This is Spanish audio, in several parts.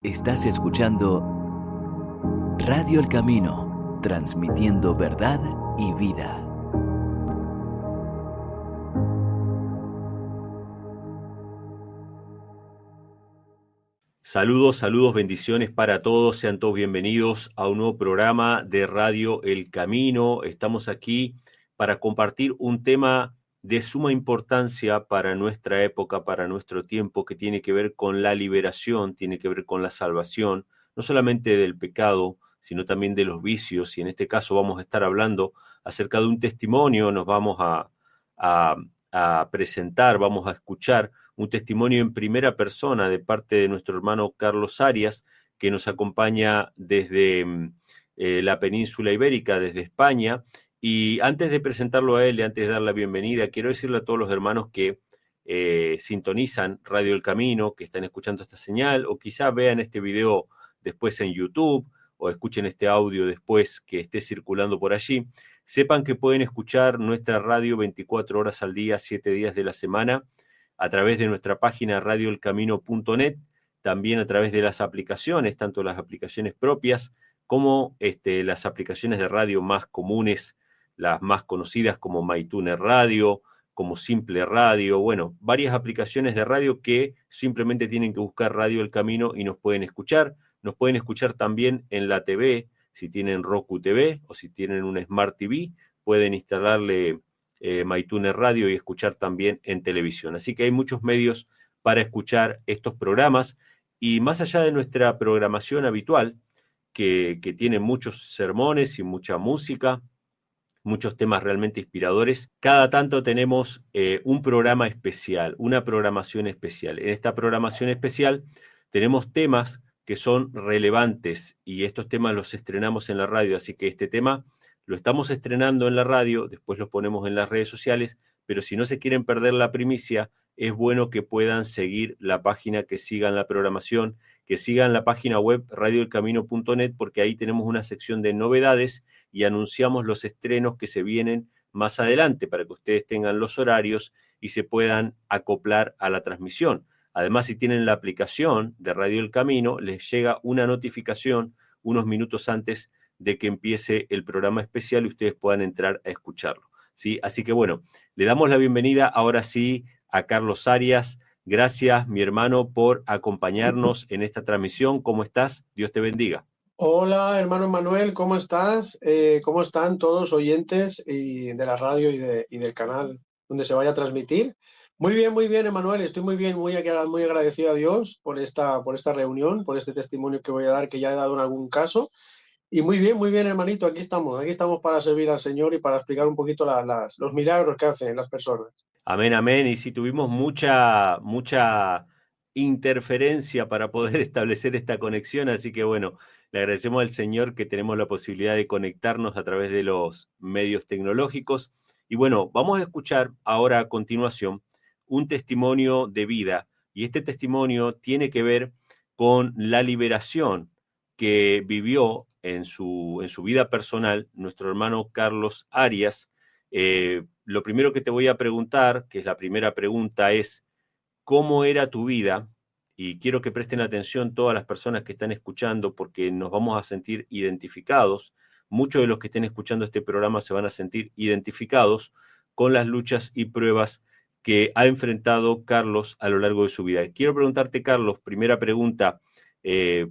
Estás escuchando Radio El Camino, transmitiendo verdad y vida. Saludos, saludos, bendiciones para todos. Sean todos bienvenidos a un nuevo programa de Radio El Camino. Estamos aquí para compartir un tema de suma importancia para nuestra época, para nuestro tiempo, que tiene que ver con la liberación, tiene que ver con la salvación, no solamente del pecado, sino también de los vicios. Y en este caso vamos a estar hablando acerca de un testimonio, nos vamos a, a presentar, vamos a escuchar un testimonio en primera persona de parte de nuestro hermano Carlos Arias, que nos acompaña desde la península ibérica, desde España. Y antes de presentarlo a él y antes de dar la bienvenida, quiero decirle a todos los hermanos que sintonizan Radio El Camino, que están escuchando esta señal, o quizá vean este video después en YouTube, o escuchen este audio después que esté circulando por allí, sepan que pueden escuchar nuestra radio 24 horas al día, 7 días de la semana, a través de nuestra página radioelcamino.net, también a través de las aplicaciones, tanto las aplicaciones propias como las aplicaciones de radio más comunes, las más conocidas como MyTuner Radio, como Simple Radio, bueno, varias aplicaciones de radio que simplemente tienen que buscar Radio El Camino y nos pueden escuchar. Nos pueden escuchar también en la TV, si tienen Roku TV o si tienen un Smart TV, pueden instalarle MyTuner Radio y escuchar también en televisión. Así que hay muchos medios para escuchar estos programas y más allá de nuestra programación habitual, que tiene muchos sermones y mucha música, muchos temas realmente inspiradores, cada tanto tenemos un programa especial, una programación especial. En esta programación especial tenemos temas que son relevantes y estos temas los estrenamos en la radio, así que este tema lo estamos estrenando en la radio, después los ponemos en las redes sociales, pero si no se quieren perder la primicia, es bueno que puedan seguir la página, que sigan la programación, que sigan la página web radioelcamino.net, porque ahí tenemos una sección de novedades y anunciamos los estrenos que se vienen más adelante para que ustedes tengan los horarios y se puedan acoplar a la transmisión. Además, si tienen la aplicación de Radio El Camino, les llega una notificación unos minutos antes de que empiece el programa especial y ustedes puedan entrar a escucharlo, ¿sí? Así que bueno, le damos la bienvenida ahora sí a Carlos Arias. Gracias, mi hermano, por acompañarnos en esta transmisión. ¿Cómo estás? Dios te bendiga. Hola, hermano Manuel, ¿cómo estás? ¿Cómo están todos oyentes de la radio y del canal donde se vaya a transmitir? Muy bien, Emanuel, estoy muy bien, muy agradecido a Dios por esta reunión, por este testimonio que voy a dar, que ya he dado en algún caso. Y muy bien, hermanito, aquí estamos para servir al Señor y para explicar un poquito los milagros que hacen las personas. Amén, amén. Y sí, tuvimos mucha interferencia para poder establecer esta conexión, así que bueno, le agradecemos al Señor que tenemos la posibilidad de conectarnos a través de los medios tecnológicos. Y bueno, vamos a escuchar ahora a continuación un testimonio de vida, y este testimonio tiene que ver con la liberación que vivió en su vida personal nuestro hermano Carlos Arias. Lo primero que te voy a preguntar, que es la primera pregunta, es ¿cómo era tu vida? Y quiero que presten atención todas las personas que están escuchando porque nos vamos a sentir identificados. Muchos de los que estén escuchando este programa se van a sentir identificados con las luchas y pruebas que ha enfrentado Carlos a lo largo de su vida. Quiero preguntarte, Carlos, primera pregunta,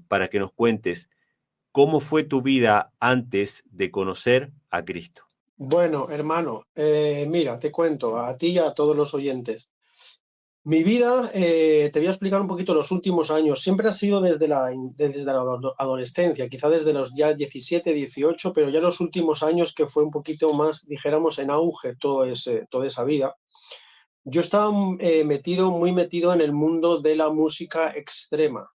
para que nos cuentes, ¿cómo fue tu vida antes de conocer a Cristo? Bueno, hermano, mira, te cuento a ti y a todos los oyentes. Mi vida, te voy a explicar un poquito los últimos años. Siempre ha sido desde la adolescencia, quizá desde los ya 17, 18, pero ya los últimos años que fue un poquito más, dijéramos, en auge toda esa vida. Yo estaba muy metido en el mundo de la música extrema,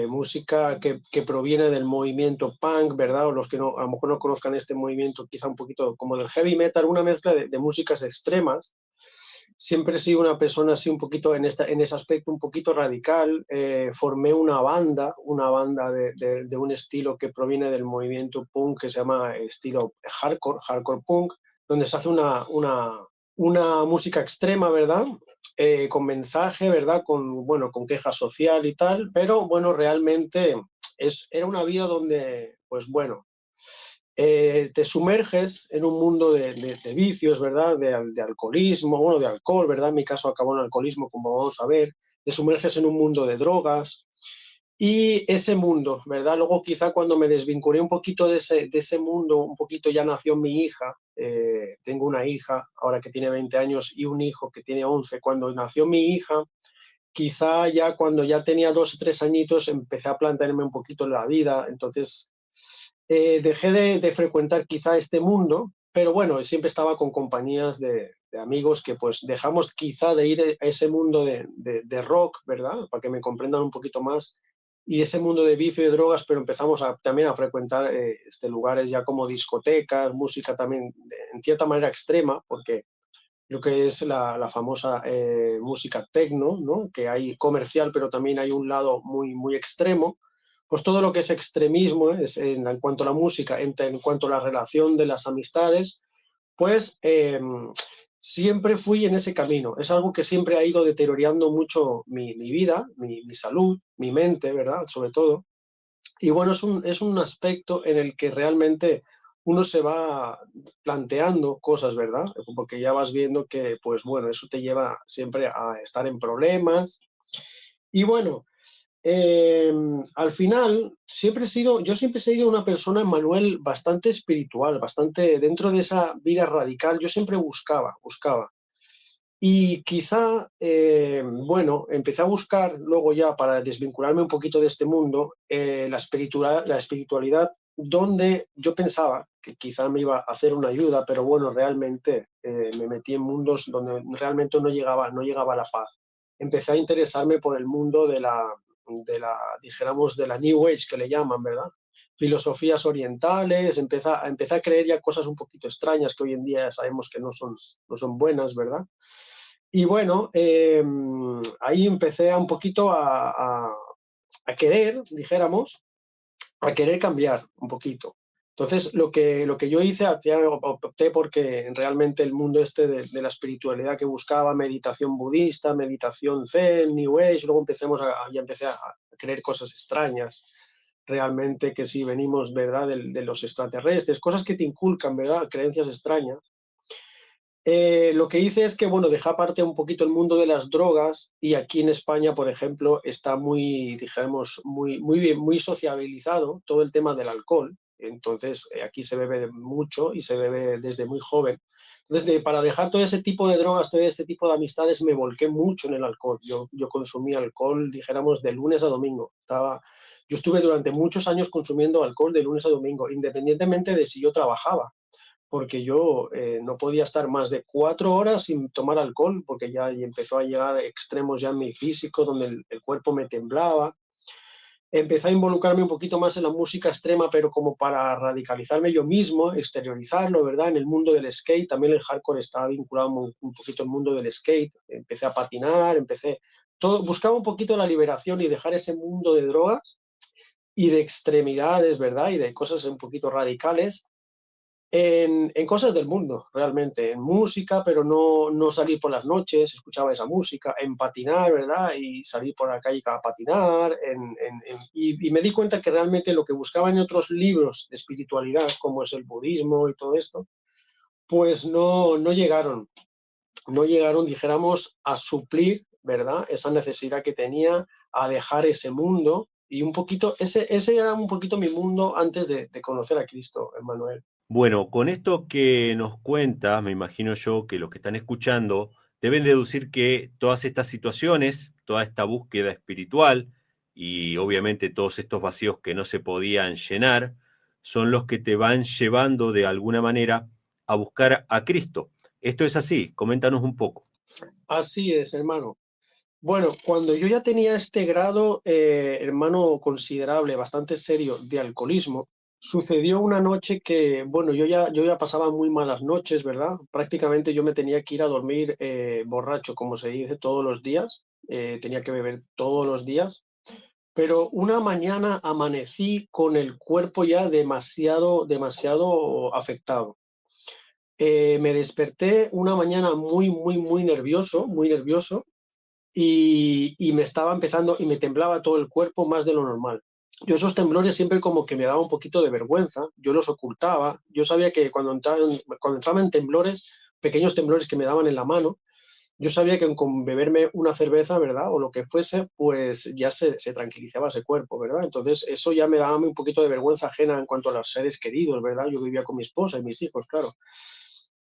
música que proviene del movimiento punk, ¿verdad? O los que no, a lo mejor no conozcan este movimiento, quizá un poquito como del heavy metal, una mezcla de músicas extremas. Siempre he sido una persona así un poquito en ese aspecto un poquito radical. Formé una banda de un estilo que proviene del movimiento punk que se llama estilo hardcore punk, donde se hace una música extrema, ¿verdad? Con mensaje, ¿verdad? Con, bueno, con queja social y tal, pero bueno, realmente era una vida donde, pues bueno, te sumerges en un mundo de vicios, ¿verdad? De alcoholismo, bueno, de alcohol, ¿verdad? En mi caso acabó en alcoholismo, como vamos a ver. Te sumerges en un mundo de drogas y ese mundo, ¿verdad? Luego quizá cuando me desvinculé un poquito de ese mundo, un poquito ya nació mi hija. Tengo una hija ahora que tiene 20 años y un hijo que tiene 11. Cuando nació mi hija, quizá ya cuando ya tenía 2 o 3 añitos empecé a plantearme un poquito en la vida. Entonces dejé de frecuentar quizá este mundo, pero bueno, siempre estaba con compañías de amigos que pues dejamos quizá de ir a ese mundo de rock, ¿verdad? Para que me comprendan un poquito más, y ese mundo de vicio y de drogas, pero empezamos también a frecuentar lugares ya como discotecas, música también en cierta manera extrema, porque lo que es la famosa música techno, ¿no? Que hay comercial, pero también hay un lado muy, muy extremo. Pues todo lo que es extremismo en cuanto a la música, en cuanto a la relación de las amistades, pues siempre fui en ese camino. Es algo que siempre ha ido deteriorando mucho mi vida, mi salud, mi mente, ¿verdad? Sobre todo. Y bueno, es un aspecto en el que realmente uno se va planteando cosas, ¿verdad? Porque ya vas viendo que, pues bueno, eso te lleva siempre a estar en problemas. Y bueno, al final, yo siempre he sido una persona, Manuel, bastante espiritual, bastante dentro de esa vida radical, yo siempre buscaba. Y quizá, bueno, empecé a buscar luego ya para desvincularme un poquito de este mundo, la espiritualidad, donde yo pensaba que quizá me iba a hacer una ayuda, pero bueno, realmente me metí en mundos donde realmente no llegaba a la paz. Empecé a interesarme por el mundo dijéramos, de la New Age que le llaman, ¿verdad? Filosofías orientales, empecé a creer ya cosas un poquito extrañas que hoy en día sabemos que no son buenas, ¿verdad? Y bueno, ahí empecé un poquito a querer, dijéramos, a querer cambiar un poquito. Entonces, lo que yo hice, opté porque realmente el mundo este de la espiritualidad que buscaba, meditación budista, meditación zen, New Age, luego ya empecé a creer cosas extrañas, realmente que si venimos, ¿verdad?, de los extraterrestres, cosas que te inculcan, ¿verdad?, creencias extrañas. Lo que hice es que, bueno, dejé aparte un poquito el mundo de las drogas y aquí en España, por ejemplo, está muy, dijéramos, muy bien, muy sociabilizado todo el tema del alcohol. Entonces, aquí se bebe mucho y se bebe desde muy joven. Entonces, para dejar todo ese tipo de drogas, todo este tipo de amistades, me volqué mucho en el alcohol. Yo consumí alcohol, dijéramos, de lunes a domingo. Yo estuve durante muchos años consumiendo alcohol de lunes a domingo, independientemente de si yo trabajaba, porque yo no podía estar más de 4 horas sin tomar alcohol, porque ya empezó a llegar extremos ya en mi físico, donde el cuerpo me temblaba. Empecé a involucrarme un poquito más en la música extrema, pero como para radicalizarme yo mismo, exteriorizarlo, ¿verdad? En el mundo del skate, también el hardcore estaba vinculado un poquito al mundo del skate. Empecé a patinar, buscaba un poquito la liberación y dejar ese mundo de drogas y de extremidades, ¿verdad? Y de cosas un poquito radicales en cosas del mundo, realmente, en música, pero no salir por las noches, escuchaba esa música, en patinar, ¿verdad? Y salir por la calle a patinar, y me di cuenta que realmente lo que buscaba en otros libros de espiritualidad, como es el budismo y todo esto, pues no llegaron, dijéramos, a suplir, ¿verdad? Esa necesidad que tenía, a dejar ese mundo, y un poquito, ese era un poquito mi mundo antes de conocer a Cristo, Emmanuel. Bueno, con esto que nos cuenta, me imagino yo que los que están escuchando deben deducir que todas estas situaciones, toda esta búsqueda espiritual y obviamente todos estos vacíos que no se podían llenar, son los que te van llevando de alguna manera a buscar a Cristo. Esto es así, coméntanos un poco. Así es, hermano. Bueno, cuando yo ya tenía este grado, hermano, considerable, bastante serio, de alcoholismo, sucedió una noche que, bueno, yo ya pasaba muy malas noches, ¿verdad? Prácticamente yo me tenía que ir a dormir borracho, como se dice, todos los días. Tenía que beber todos los días. Pero una mañana amanecí con el cuerpo ya demasiado, demasiado afectado. Me desperté una mañana muy nervioso, y me estaba empezando y me temblaba todo el cuerpo más de lo normal. Yo esos temblores siempre como que me daba un poquito de vergüenza, yo los ocultaba, yo sabía que cuando entraba en temblores, pequeños temblores que me daban en la mano, yo sabía que con beberme una cerveza, ¿verdad? O lo que fuese, pues ya se tranquilizaba ese cuerpo, ¿verdad? Entonces eso ya me daba un poquito de vergüenza ajena en cuanto a los seres queridos, ¿verdad? Yo vivía con mi esposa y mis hijos, claro.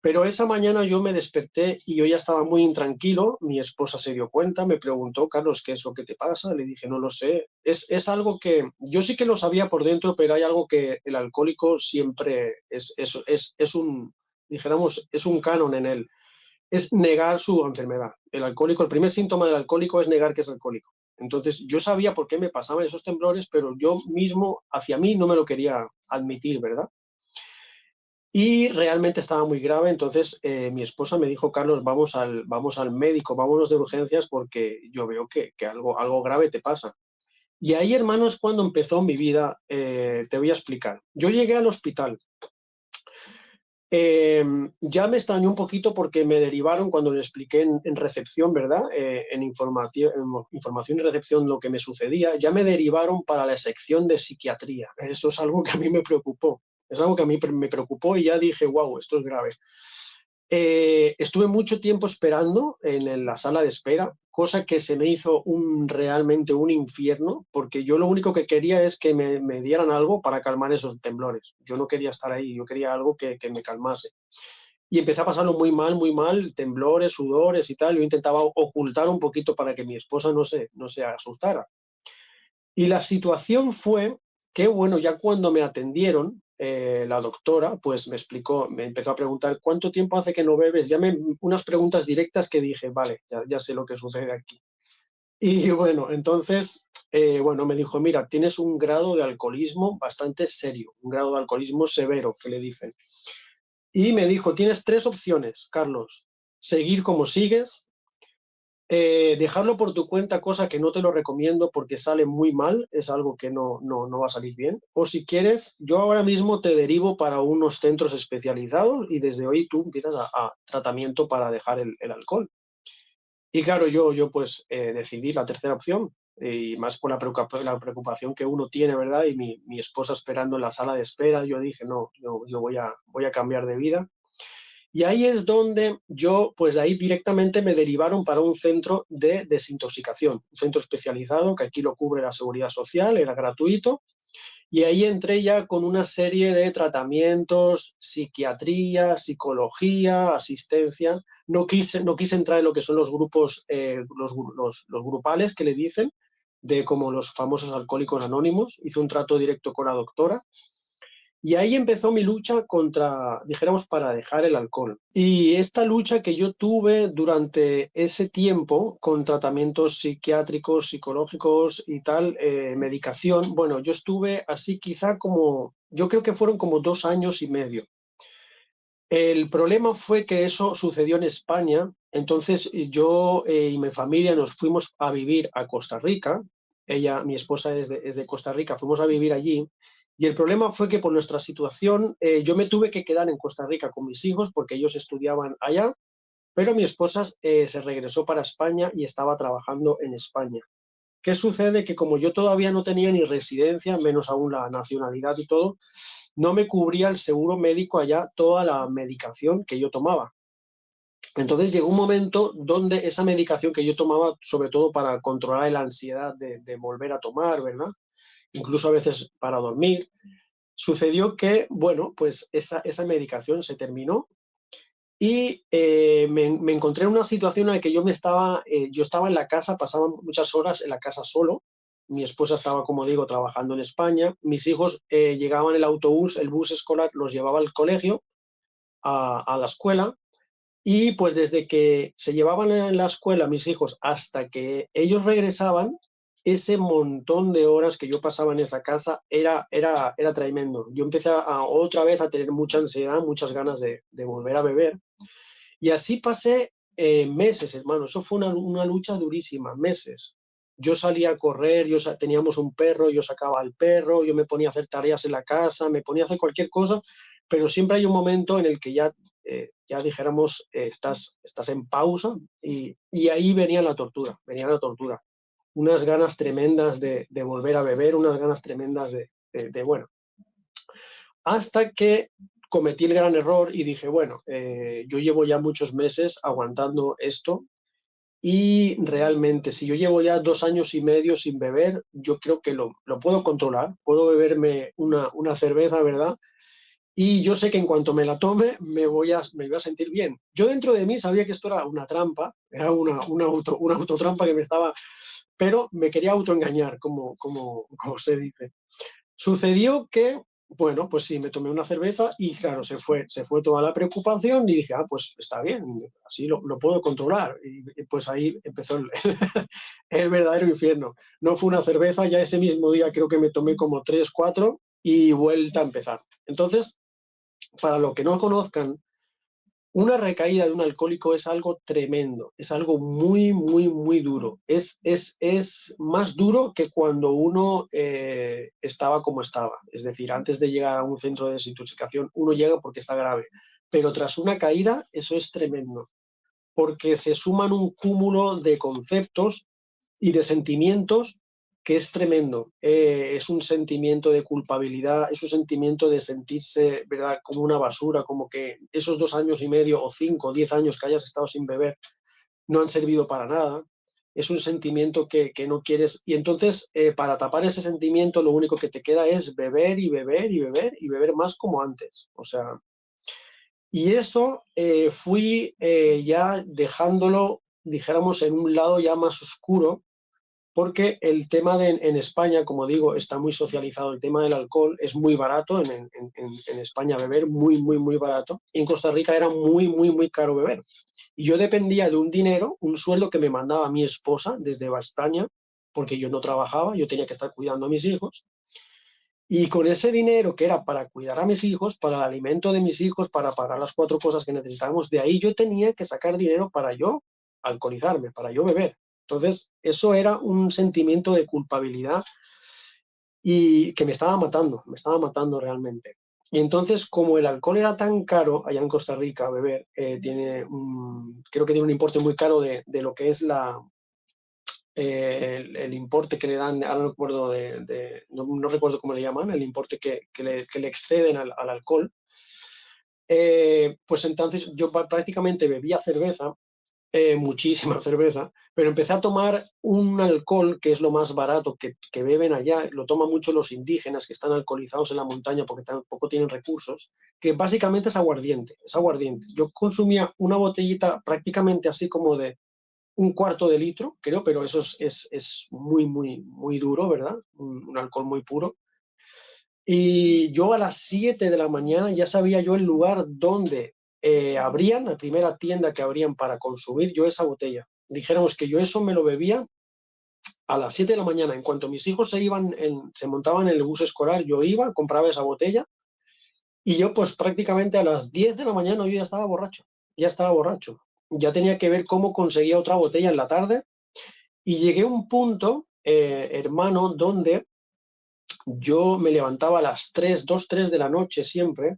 Pero esa mañana yo me desperté y yo ya estaba muy intranquilo, mi esposa se dio cuenta, me preguntó, Carlos, ¿qué es lo que te pasa? Le dije, no lo sé. Es algo que yo sí que lo sabía por dentro, pero hay algo que el alcohólico siempre es un, dijéramos, es un canon en él, es negar su enfermedad. El alcohólico, el primer síntoma del alcohólico es negar que es alcohólico. Entonces yo sabía por qué me pasaban esos temblores, pero yo mismo, hacia mí, no me lo quería admitir, ¿verdad? Y realmente estaba muy grave, entonces mi esposa me dijo, Carlos, vamos al médico, vámonos de urgencias porque yo veo que algo grave te pasa. Y ahí, hermano, es cuando empezó mi vida, te voy a explicar. Yo llegué al hospital, ya me extrañó un poquito porque me derivaron cuando le expliqué en recepción, ¿verdad? Información y recepción lo que me sucedía, ya me derivaron para la sección de psiquiatría. Eso es algo que a mí me preocupó. Es algo que a mí me preocupó y ya dije, wow, esto es grave. Estuve mucho tiempo esperando en la sala de espera, cosa que se me hizo realmente un infierno, porque yo lo único que quería es que me dieran algo para calmar esos temblores. Yo no quería estar ahí, yo quería algo que me calmase. Y empecé a pasarlo muy mal, temblores, sudores y tal. Yo intentaba ocultar un poquito para que mi esposa no se asustara. Y la situación fue que, bueno, ya cuando me atendieron, la doctora, pues me explicó, me empezó a preguntar, ¿cuánto tiempo hace que no bebes? Unas preguntas directas que dije, vale, ya sé lo que sucede aquí. Y bueno, entonces, bueno, me dijo, mira, tienes un grado de alcoholismo bastante serio, un grado de alcoholismo severo, que le dicen. Y me dijo, tienes tres opciones, Carlos, seguir como sigues, dejarlo por tu cuenta, cosa que no te lo recomiendo porque sale muy mal, es algo que no va a salir bien. O si quieres, yo ahora mismo te derivo para unos centros especializados y desde hoy tú empiezas a tratamiento para dejar el alcohol. Y claro, yo pues decidí la tercera opción y más por la preocupación que uno tiene, ¿verdad? Y mi esposa esperando en la sala de espera, yo dije, no, yo voy a cambiar de vida. Y ahí es donde yo, pues ahí directamente me derivaron para un centro de desintoxicación, un centro especializado que aquí lo cubre la Seguridad Social, era gratuito. Y ahí entré ya con una serie de tratamientos, psiquiatría, psicología, asistencia. No quise entrar en lo que son los grupos, los grupales que le dicen, de como los famosos alcohólicos anónimos. Hice un trato directo con la doctora y ahí empezó mi lucha contra, dijéramos, para dejar el alcohol. Y esta lucha que yo tuve durante ese tiempo con tratamientos psiquiátricos, psicológicos y tal, medicación, bueno, yo estuve así quizá como, yo creo que fueron como 2 años y medio. El problema fue que eso sucedió en España, entonces yo y mi familia nos fuimos a vivir a Costa Rica. Ella, mi esposa es de Costa Rica, fuimos a vivir allí. Y el problema fue que por nuestra situación yo me tuve que quedar en Costa Rica con mis hijos porque ellos estudiaban allá, pero mi esposa se regresó para España y estaba trabajando en España. ¿Qué sucede? Que como yo todavía no tenía ni residencia, menos aún la nacionalidad y todo, no me cubría el seguro médico allá toda la medicación que yo tomaba. Entonces llegó un momento donde esa medicación que yo tomaba, sobre todo para controlar la ansiedad de volver a tomar, ¿verdad? Incluso a veces para dormir, sucedió que, bueno, pues esa medicación se terminó y me encontré en una situación en la que yo estaba en la casa, pasaba muchas horas en la casa solo. Mi esposa estaba, como digo, trabajando en España. Mis hijos llegaban en el autobús, el bus escolar los llevaba al colegio, a la escuela. Y pues desde que se llevaban en la escuela mis hijos hasta que ellos regresaban, ese montón de horas que yo pasaba en esa casa era tremendo. Yo empecé otra vez a tener mucha ansiedad, muchas ganas de volver a beber. Y así pasé meses, hermano. Eso fue una lucha durísima, meses. Yo salía a correr, teníamos un perro, yo sacaba al perro, yo me ponía a hacer tareas en la casa, me ponía a hacer cualquier cosa, pero siempre hay un momento en el que ya ya dijéramos, estás en pausa y ahí venía la tortura, unas ganas tremendas de volver a beber, unas ganas tremendas bueno, hasta que cometí el gran error y dije, bueno, yo llevo ya muchos meses aguantando esto y realmente si yo llevo ya 2 años y medio sin beber, yo creo que lo puedo controlar, puedo beberme una cerveza, ¿verdad? Y yo sé que en cuanto me la tome me voy a sentir bien. Yo dentro de mí sabía que esto era una trampa, era una autotrampa que me estaba, pero me quería autoengañar, como se dice. Sucedió que, bueno, pues sí, me tomé una cerveza y claro, se fue toda la preocupación y dije, pues está bien, así lo puedo controlar. Y pues ahí empezó el verdadero infierno. No fue una cerveza, ya ese mismo día creo que me tomé como 3, 4 y vuelta a empezar. Entonces, para los que no conozcan, una recaída de un alcohólico es algo tremendo, es algo muy, muy, muy duro. Es más duro que cuando uno estaba como estaba. Es decir, antes de llegar a un centro de desintoxicación, uno llega porque está grave. Pero tras una caída, eso es tremendo, porque se suman un cúmulo de conceptos y de sentimientos que es tremendo. Es un sentimiento de culpabilidad, es un sentimiento de sentirse, ¿verdad?, como una basura, como que esos 2 años y medio o 5 o 10 años que hayas estado sin beber no han servido para nada. Es un sentimiento que no quieres. Y entonces, para tapar ese sentimiento, lo único que te queda es beber y beber y beber y beber más como antes. O sea, y eso fui ya dejándolo, dijéramos, en un lado ya más oscuro, porque el tema en España, como digo, está muy socializado. El tema del alcohol es muy barato en España beber, muy, muy, muy barato. Y en Costa Rica era muy, muy, muy caro beber. Y yo dependía de un dinero, un sueldo que me mandaba mi esposa desde España, porque yo no trabajaba, yo tenía que estar cuidando a mis hijos. Y con ese dinero que era para cuidar a mis hijos, para el alimento de mis hijos, para pagar las 4 cosas que necesitábamos, de ahí yo tenía que sacar dinero para yo alcoholizarme, para yo beber. Entonces, eso era un sentimiento de culpabilidad y que me estaba matando realmente. Y entonces, como el alcohol era tan caro allá en Costa Rica, beber, creo que tiene un importe muy caro de lo que es el importe que le dan, ahora no recuerdo, no recuerdo cómo le llaman, el importe que le exceden al alcohol. Pues entonces yo prácticamente bebía cerveza, muchísima cerveza, pero empecé a tomar un alcohol que es lo más barato que beben allá, lo toman mucho los indígenas que están alcoholizados en la montaña porque tampoco tienen recursos, que básicamente es aguardiente, Yo consumía una botellita prácticamente así como de 1/4 de litro, creo, pero eso es muy, muy, muy duro, ¿verdad? Un alcohol muy puro. Y yo a las 7 de la mañana ya sabía yo el lugar donde abrían, la primera tienda que abrían para consumir yo esa botella. Dijéramos que yo eso me lo bebía a las 7 de la mañana. En cuanto mis hijos se montaban en el bus escolar, yo iba, compraba esa botella y yo pues prácticamente a las 10 de la mañana yo ya estaba borracho. Ya tenía que ver cómo conseguía otra botella en la tarde y llegué a un punto, hermano, donde yo me levantaba a las 3, 2, 3 de la noche siempre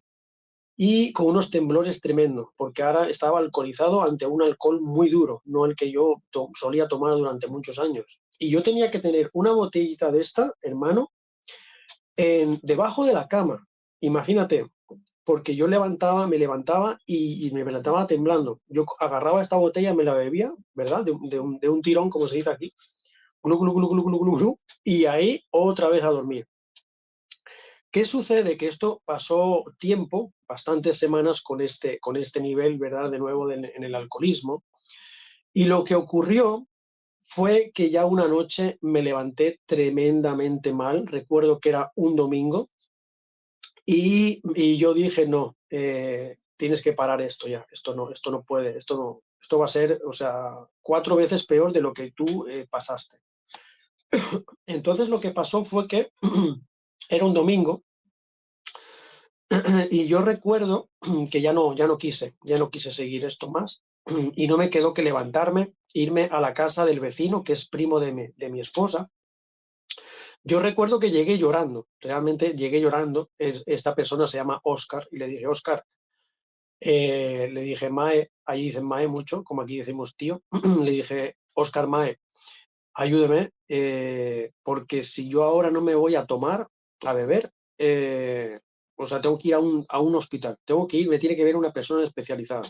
y con unos temblores tremendos, porque ahora estaba alcoholizado ante un alcohol muy duro, no el que yo solía tomar durante muchos años. Y yo tenía que tener una botellita de esta, hermano, debajo de la cama. Imagínate, porque yo me levantaba y me levantaba temblando. Yo agarraba esta botella, me la bebía, ¿verdad? De un tirón, como se dice aquí. Glu, glu, glu, glu, glu, glu, glu, y ahí otra vez a dormir. ¿Qué sucede? Que esto pasó tiempo, bastantes semanas con este nivel, ¿verdad? De nuevo en el alcoholismo. Y lo que ocurrió fue que ya una noche me levanté tremendamente mal. Recuerdo que era un domingo y yo dije, no, tienes que parar esto ya. Esto no puede, esto va a ser, o sea, 4 veces peor de lo que tú pasaste. Entonces lo que pasó fue que era un domingo y yo recuerdo que ya no quise seguir esto más y no me quedó que levantarme, irme a la casa del vecino, que es primo de mi esposa. Yo recuerdo que llegué llorando, realmente llegué llorando. Esta persona se llama Óscar y le dije, Óscar, Le dije, Mae, allí dicen Mae mucho, como aquí decimos tío, le dije, Óscar Mae, ayúdeme, porque si yo ahora no me voy a tomar, a beber, o sea, tengo que ir a un hospital, tengo que ir, me tiene que ver una persona especializada.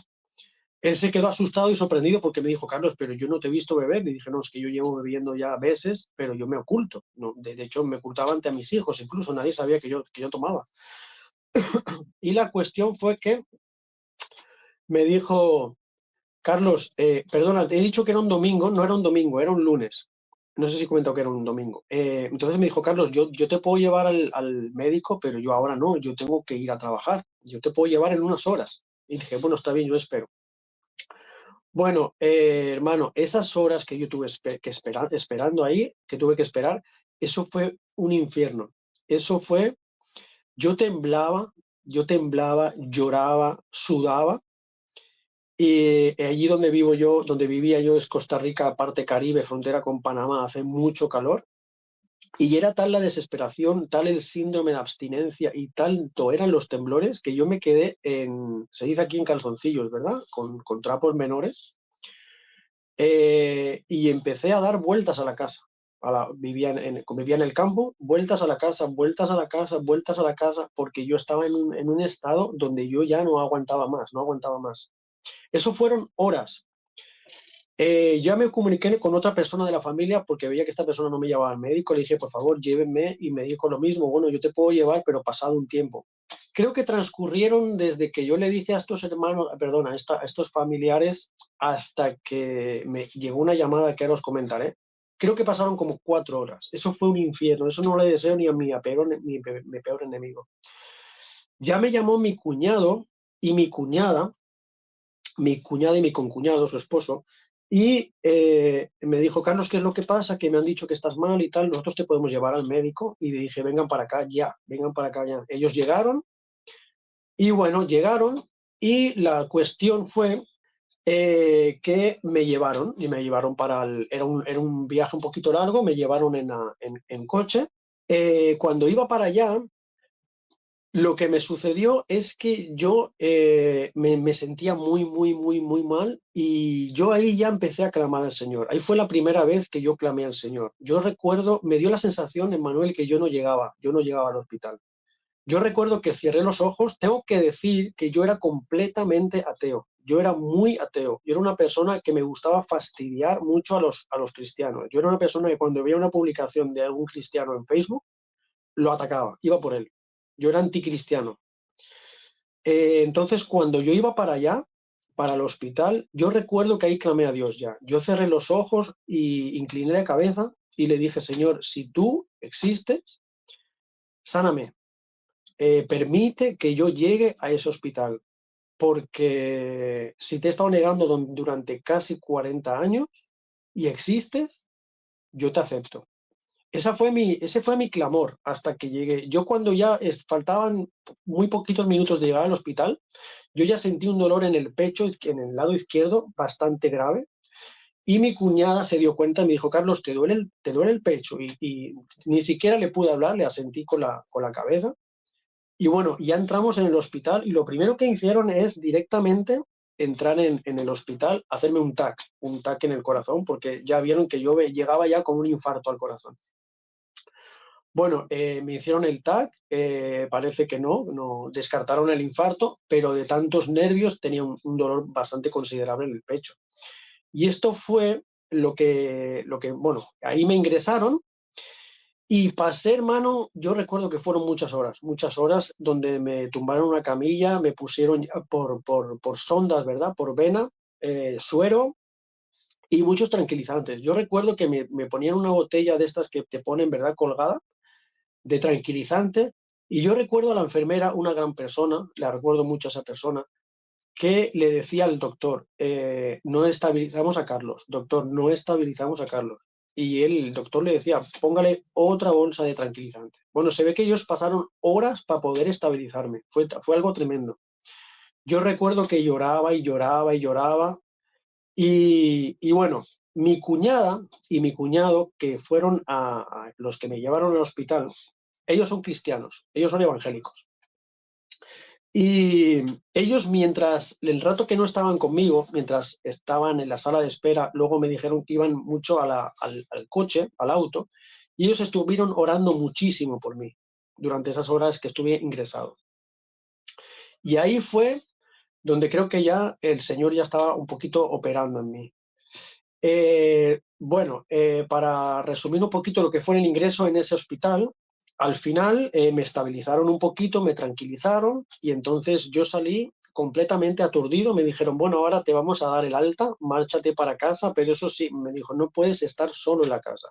Él se quedó asustado y sorprendido porque me dijo, Carlos, pero yo no te he visto beber. Le dije, no, es que yo llevo bebiendo ya meses, pero yo me oculto. No, de hecho, me ocultaba ante a mis hijos, incluso nadie sabía que yo tomaba. Y la cuestión fue que me dijo, Carlos, perdona, te he dicho que era un domingo, no era un domingo, era un lunes. No sé si comentó que era un domingo. Entonces me dijo, Carlos, yo te puedo llevar al médico, pero yo ahora no, yo tengo que ir a trabajar. Yo te puedo llevar en unas horas. Y dije, bueno, está bien, yo espero. Bueno, hermano, esas horas que yo tuve esperando ahí, que tuve que esperar, eso fue un infierno. Eso fue, yo temblaba, lloraba, sudaba. Y allí donde vivo yo, donde vivía yo, es Costa Rica, parte Caribe, frontera con Panamá, hace mucho calor. Y era tal la desesperación, tal el síndrome de abstinencia y tanto eran los temblores que yo me quedé se dice aquí en calzoncillos, ¿verdad? Con trapos menores. Y empecé a dar vueltas a la casa. Vivía en el campo, vueltas a la casa, vueltas a la casa, vueltas a la casa, porque yo estaba en un estado donde yo ya no aguantaba más, no aguantaba más. Eso fueron horas. Ya me comuniqué con otra persona de la familia porque veía que esta persona no me llevaba al médico. Le dije, por favor, llévenme, y me dijo lo mismo. Bueno, yo te puedo llevar, pero pasado un tiempo. Creo que transcurrieron desde que yo le dije a estos hermanos, perdón, a estos familiares, hasta que me llegó una llamada que ahora os comentaré. Creo que pasaron como 4 horas. Eso fue un infierno. Eso no le deseo ni a mi peor enemigo. Ya me llamó mi cuñado y mi cuñada y mi concuñado, su esposo, y me dijo, Carlos, ¿qué es lo que pasa? Que me han dicho que estás mal y tal, nosotros te podemos llevar al médico. Y le dije, vengan para acá ya, vengan para acá ya. Ellos llegaron y bueno, llegaron y la cuestión fue que me llevaron y me llevaron era un viaje un poquito largo, me llevaron en coche. Cuando iba para allá, lo que me sucedió es que yo me sentía muy, muy, muy, muy mal, y yo ahí ya empecé a clamar al Señor. Ahí fue la primera vez que yo clamé al Señor. Yo recuerdo, me dio la sensación, Emmanuel, que yo no llegaba al hospital. Yo recuerdo que cerré los ojos. Tengo que decir que yo era completamente ateo. Yo era muy ateo. Yo era una persona que me gustaba fastidiar mucho a los cristianos. Yo era una persona que cuando veía una publicación de algún cristiano en Facebook, lo atacaba, iba por él. Yo era anticristiano. Entonces, cuando yo iba para allá, para el hospital, yo recuerdo que ahí clamé a Dios ya. Yo cerré los ojos y incliné la cabeza y le dije, Señor, si tú existes, sáname. Permite que yo llegue a ese hospital, porque si te he estado negando durante casi 40 años y existes, yo te acepto. Ese fue mi clamor hasta que llegué. Yo cuando ya faltaban muy poquitos minutos de llegar al hospital, yo ya sentí un dolor en el pecho, en el lado izquierdo, bastante grave, y mi cuñada se dio cuenta y me dijo, Carlos, te duele el pecho, y ni siquiera le pude hablar, le asentí con la cabeza. Y bueno, ya entramos en el hospital y lo primero que hicieron es directamente entrar en el hospital, hacerme un TAC en el corazón, porque ya vieron que yo llegaba ya con un infarto al corazón. Bueno, me hicieron el TAC, parece que no descartaron el infarto, pero de tantos nervios tenía un dolor bastante considerable en el pecho. Y esto fue bueno, ahí me ingresaron y pasé, hermano, yo recuerdo que fueron muchas horas donde me tumbaron una camilla, me pusieron por sondas, ¿verdad? Por vena, suero y muchos tranquilizantes. Yo recuerdo que me ponían una botella de estas que te ponen, ¿verdad? Colgada, de tranquilizante, y yo recuerdo a la enfermera, una gran persona, la recuerdo mucho a esa persona, que le decía al doctor, no estabilizamos a Carlos, doctor, no estabilizamos a Carlos. Y el doctor le decía, póngale otra bolsa de tranquilizante. Bueno, se ve que ellos pasaron horas para poder estabilizarme. Fue algo tremendo. Yo recuerdo que lloraba y lloraba y lloraba. Y bueno, mi cuñada y mi cuñado, que fueron a los que me llevaron al hospital, ellos son cristianos, ellos son evangélicos. Y ellos, mientras el rato que no estaban conmigo, mientras estaban en la sala de espera, luego me dijeron que iban mucho al coche, al auto, y ellos estuvieron orando muchísimo por mí durante esas horas que estuve ingresado. Y ahí fue donde creo que ya el Señor ya estaba un poquito operando en mí. Para resumir un poquito lo que fue el ingreso en ese hospital, al final me estabilizaron un poquito, me tranquilizaron y entonces yo salí completamente aturdido. Me dijeron, bueno, ahora te vamos a dar el alta, márchate para casa, pero eso sí, me dijo, no puedes estar solo en la casa.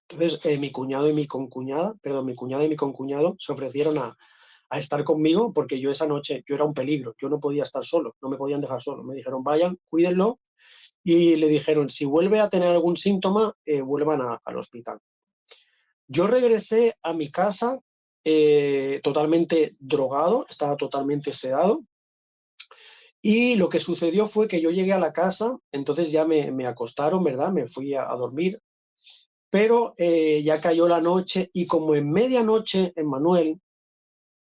Entonces mi cuñado y mi concuñada se ofrecieron a estar conmigo porque yo esa noche, yo era un peligro, yo no podía estar solo, no me podían dejar solo. Me dijeron, vayan, cuídenlo. Y le dijeron, si vuelve a tener algún síntoma, vuelvan al hospital. Yo regresé a mi casa totalmente drogado, estaba totalmente sedado. Y lo que sucedió fue que yo llegué a la casa, entonces ya me acostaron, ¿verdad? Me fui a dormir. Pero ya cayó la noche y como en medianoche, Emmanuel,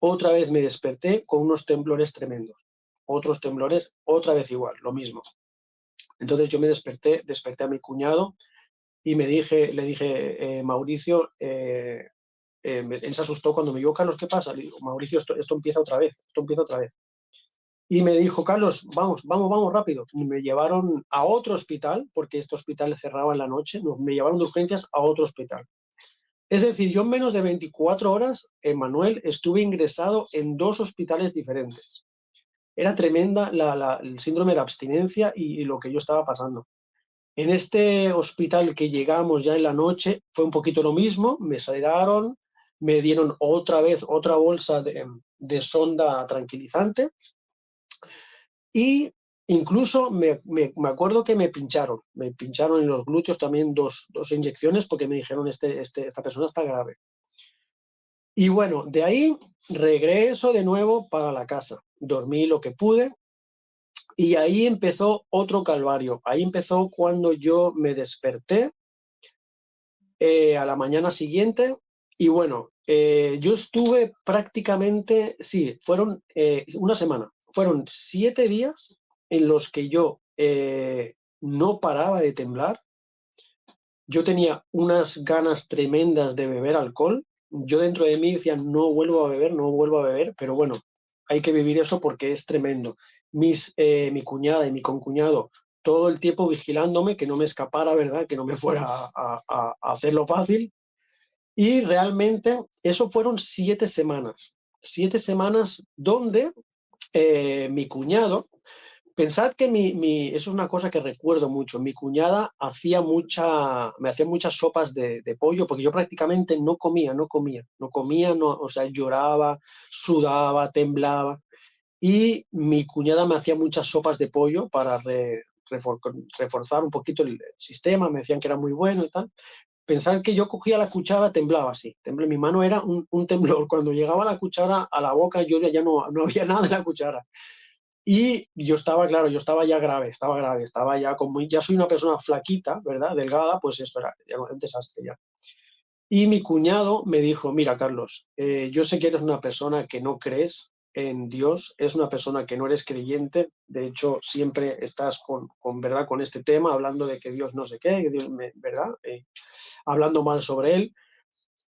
otra vez me desperté con unos temblores tremendos. Otros temblores, otra vez igual, lo mismo. Entonces yo me desperté a mi cuñado y le dije, Mauricio, él se asustó cuando me dijo, Carlos, ¿qué pasa? Le digo, Mauricio, esto empieza otra vez, Y me dijo, Carlos, vamos rápido. Y me llevaron a otro hospital, porque este hospital cerraba en la noche, me llevaron de urgencias a otro hospital. Es decir, yo en menos de 24 horas, Emmanuel, estuve ingresado en 2 hospitales diferentes. Era tremenda el síndrome de abstinencia y lo que yo estaba pasando. En este hospital que llegamos ya en la noche fue un poquito lo mismo, me sedaron, me dieron otra vez otra bolsa de sonda tranquilizante y incluso me acuerdo que me pincharon en los glúteos también dos inyecciones porque me dijeron esta persona está grave. Y bueno, de ahí regreso de nuevo para la casa, dormí lo que pude. Y ahí empezó otro calvario. Ahí empezó cuando yo me desperté a la mañana siguiente y bueno, yo estuve prácticamente, sí, fueron una semana, fueron 7 días en los que yo no paraba de temblar. Yo tenía unas ganas tremendas de beber alcohol. Yo dentro de mí decía, no vuelvo a beber, pero bueno, hay que vivir eso porque es tremendo. Mi cuñada y mi concuñado todo el tiempo vigilándome, que no me escapara, ¿verdad? Que no me fuera a hacerlo fácil. Y realmente eso fueron 7 semanas. 7 semanas donde mi cuñado, pensad que eso es una cosa que recuerdo mucho. Mi cuñada me hacía muchas sopas de pollo, porque yo prácticamente no comía, o sea, lloraba, sudaba, temblaba. Y mi cuñada me hacía muchas sopas de pollo para reforzar un poquito el sistema, me decían que era muy bueno y tal. Pensar que yo cogía la cuchara, temblaba así. Mi mano era un temblor. Cuando llegaba la cuchara a la boca, yo ya no había nada en la cuchara. Y yo estaba, claro, ya grave, estaba ya ya soy una persona flaquita, ¿verdad? Delgada, pues eso era un desastre ya. Y mi cuñado me dijo, mira, Carlos, yo sé que eres una persona que no crees en Dios, es una persona que no eres creyente, de hecho siempre estás ¿verdad? Con este tema, hablando de que Dios no sé qué, que Dios ¿verdad? Hablando mal sobre él.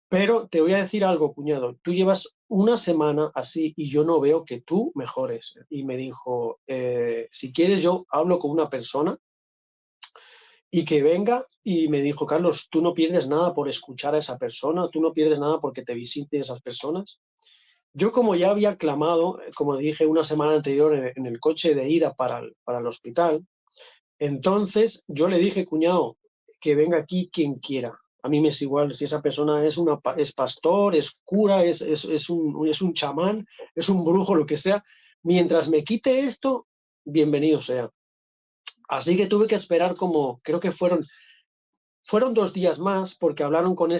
Pero te voy a decir algo, cuñado, tú llevas una semana así y yo no veo que tú mejores. Y me dijo, si quieres yo hablo con una persona y que venga, y me dijo, Carlos, tú no pierdes nada por escuchar a esa persona, tú no pierdes nada porque te visiten esas personas. Yo como ya había clamado, como dije una semana anterior en el coche de ida para el hospital, entonces yo le dije, cuñado, que venga aquí quien quiera. A mí me es igual si esa persona es pastor, es cura, es un chamán, es un brujo, lo que sea. Mientras me quite esto, bienvenido sea. Así que tuve que esperar creo que fueron 2 días más porque hablaron con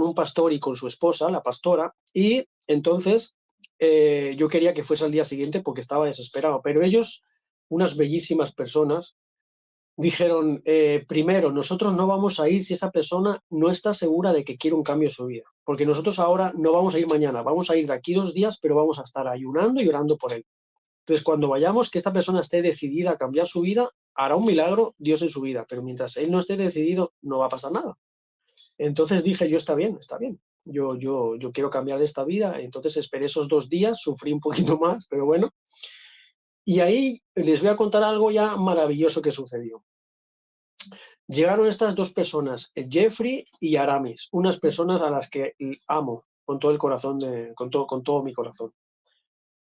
un pastor y con su esposa, la pastora, y entonces yo quería que fuese al día siguiente porque estaba desesperado, pero ellos, unas bellísimas personas, dijeron, primero, nosotros no vamos a ir si esa persona no está segura de que quiere un cambio en su vida, porque nosotros ahora no vamos a ir mañana, vamos a ir de aquí 2 días, pero vamos a estar ayunando y orando por él. Entonces, cuando vayamos, que esta persona esté decidida a cambiar su vida, hará un milagro Dios en su vida, pero mientras él no esté decidido, no va a pasar nada. Entonces dije, yo está bien, yo quiero cambiar de esta vida, entonces esperé esos 2 días, sufrí un poquito más, pero bueno, y ahí les voy a contar algo ya maravilloso que sucedió. Llegaron estas 2 personas, Jeffrey y Aramis, unas personas a las que amo con todo el corazón, con todo mi corazón.